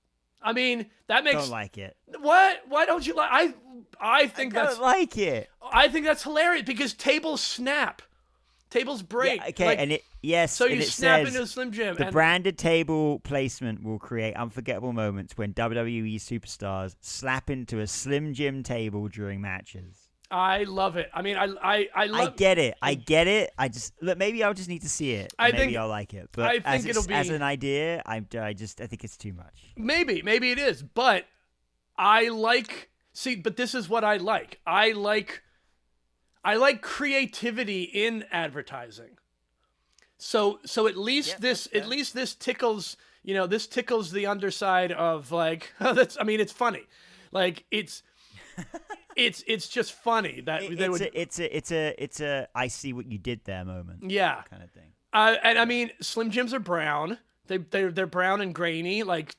I mean, that makes. Don't like it. What? Why don't you like? I think I that's. don't like it. I think that's hilarious because tables snap, tables break. Yeah, okay, like, and it so you it snap says into a Slim Jim. The branded table placement will create unforgettable moments when WWE superstars slap into a Slim Jim table during matches. I love it. I mean, I love. I get it. I just look. Maybe I'll just need to see it. Maybe I'll like it. But I think it'll be as an idea. I think it's too much. Maybe it is. But I like. See, but this is what I like. I like creativity in advertising. So at least at least this tickles. This tickles the underside of like. That's. I mean, it's funny. Like it's. It's just funny that it's a I see what you did there moment. Yeah, kind of thing. And I mean, Slim Jims are brown. They're brown and grainy, like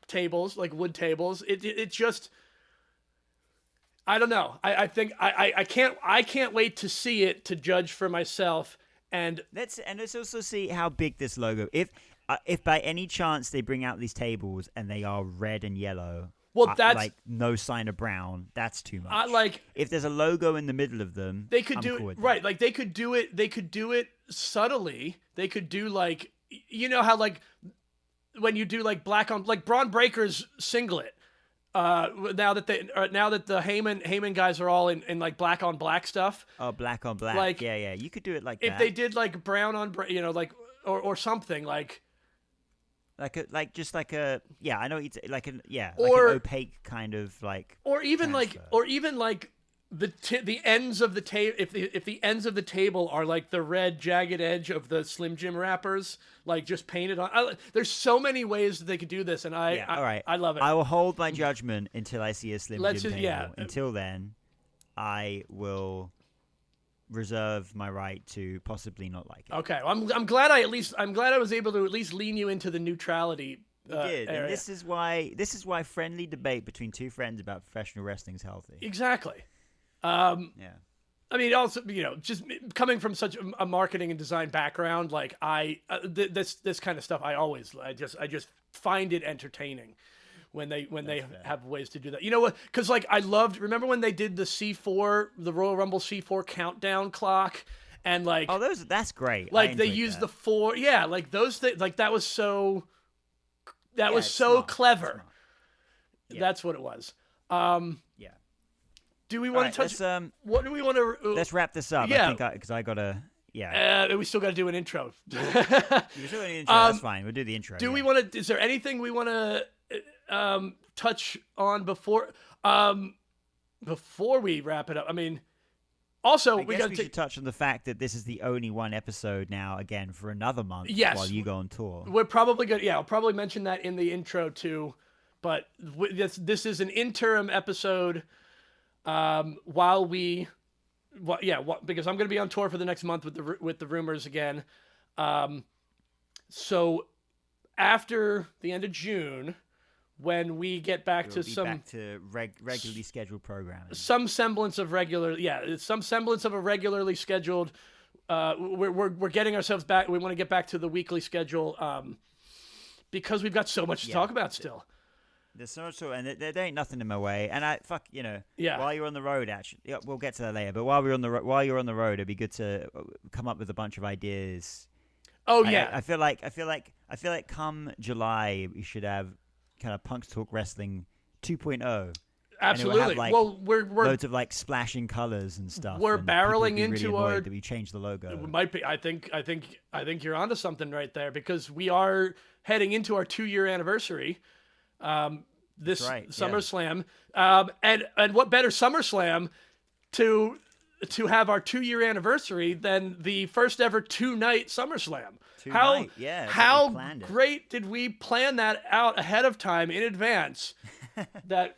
tables, like wood tables. It just, I don't know. I think I can't wait to see it to judge for myself. And let's also see how big this logo. If by any chance they bring out these tables and they are red and yellow. Well, that's like no sign of brown. That's too much. If there's a logo in the middle of them, they could do it right. Like they could do it. They could do it subtly. They could do like how like when you do like black on like Braun Breaker's singlet. Now that the Heyman guys are all in like black on black stuff. Oh, black on black. Like yeah. You could do it like if that. they did like brown on like or something like. I know it's like an opaque kind of like, or even transfer. like the ends of the table. If the ends of the table are like the red jagged edge of the Slim Jim wrappers, like just painted on. There's so many ways that they could do this, and all right. I love it. I will hold my judgment until I see a Slim Jim table. Yeah. Until then, I will reserve my right to possibly not like it. Okay, well, I'm glad I was able to at least lean you into the neutrality. You did, area. And this is why friendly debate between two friends about professional wrestling is healthy. Exactly. Yeah. I mean, also, just coming from such a marketing and design background, like this kind of stuff, I just find it entertaining. When they have ways to do that. You know what? Because like remember when they did the C4, the Royal Rumble C4 countdown clock, and like that's great. Like they used the 4, like those things, like that was so smart. clever. Yeah. That's what it was. Yeah. Do we want to touch? What do we want to? Let's wrap this up. Yeah. I think because I gotta. Yeah. We still got to do an intro. You still got an intro. That's fine. We'll do the intro. Do we want to? Is there anything we want to? Touch on before we wrap it up. I mean, also we should touch on the fact that this is the only one episode now again for another month. Yes, while you go on tour. We're probably good. Yeah, I'll probably mention that in the intro too. But this is an interim episode because I'm going to be on tour for the next month with the Rumors again. So after the end of June. When we get back to regularly scheduled programming, some semblance of a regularly scheduled. We're getting ourselves back. We want to get back to the weekly schedule because we've got so much to talk about still. There's so much, and there ain't nothing in my way. And while you're on the road, actually, we'll get to that later. But while you're on the road, it'd be good to come up with a bunch of ideas. Oh yeah, I feel like come July we should have kind of Punks Talk Wrestling 2.0. And Absolutely. it will have, like, Well, we're loads of like splashing colors and stuff. We're and people barreling would be into really annoyed our- that we changed the logo. It might be. I think you're onto something right there, because we are heading into our 2-year anniversary. This right, yeah. SummerSlam, and what better SummerSlam to have our 2-year anniversary than the first ever 2-night SummerSlam? Two-night, yeah, it's like we how planned it. great did we plan that out ahead of time in advance that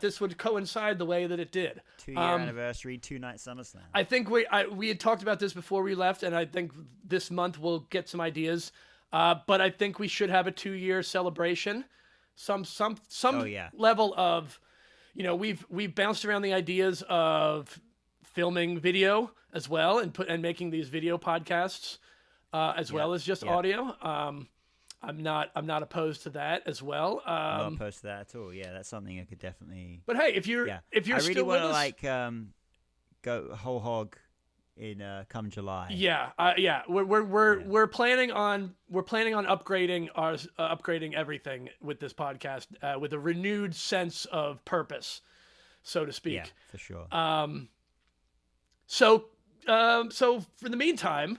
this would coincide the way that it did? 2-year anniversary, 2-night SummerSlam. I think we had talked about this before we left, and I think this month we'll get some ideas. But I think we should have a 2-year celebration, some Oh, yeah. level of, we've bounced around the ideas of filming video as well, and making these video podcasts as well as just audio. I'm not opposed to that as well. I'm not opposed to that at all. Yeah, that's something I could definitely. But hey, if you're I really still with want us, to go whole hog in come July. we're planning on upgrading upgrading everything with this podcast with a renewed sense of purpose, so to speak. Yeah, for sure. So for the meantime,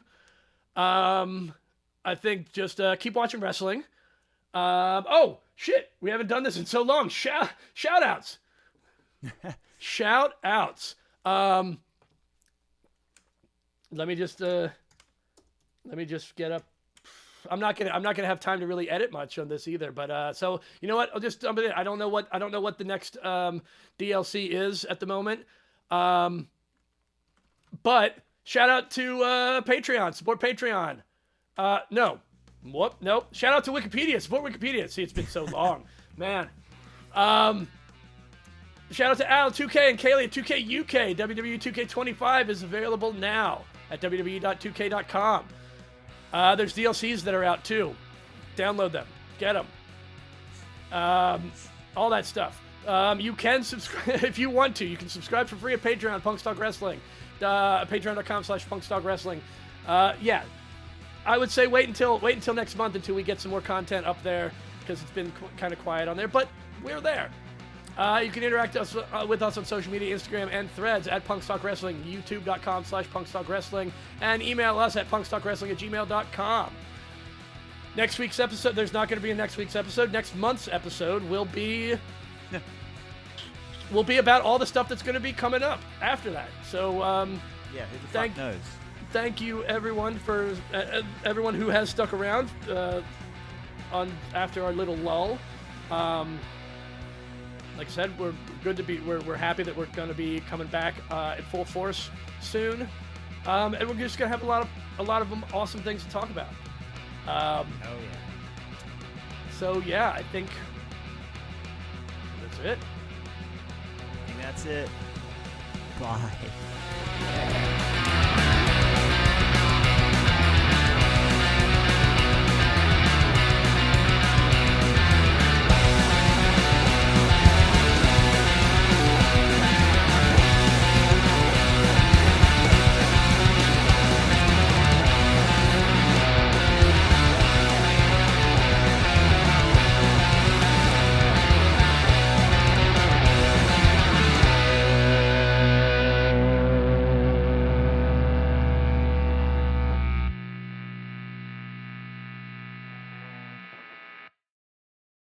I think just keep watching wrestling. Oh shit, we haven't done this in so long. Shout outs. Shout outs. Let me just get up. I'm not gonna have time to really edit much on this either. But so you know what? I'll just dump it in. I don't know what the next DLC is at the moment. But shout out to Patreon. Support Patreon. No. Whoop. Nope. Shout out to Wikipedia. Support Wikipedia. See, it's been so long, man. Shout out to Al, 2K, and Kaylee at 2K UK. WWE 2K25 is available now at www.2k.com. There's DLCs that are out too. Download them. Get them. All that stuff. You can subscribe if you want to. You can subscribe for free at Patreon, Punks Talk Wrestling. Patreon.com/punkstalkwrestling. Yeah. I would say wait until next month until we get some more content up there, because it's been kind of quiet on there, but we're there. You can interact with us on social media, Instagram and Threads at Punks Talk Wrestling, youtube.com/punkstalkwrestling, and email us at punkstalkwrestling@gmail.com. Next week's episode, there's not going to be a next week's episode. Next month's episode will be about all the stuff that's going to be coming up after that. So, yeah, who the fuck knows? Thank you, everyone, for everyone who has stuck around after our little lull. Like I said, we're happy that we're going to be coming back at full force soon, and we're just going to have a lot of awesome things to talk about. Oh yeah. So yeah, I think that's it. I think that's it. Bye.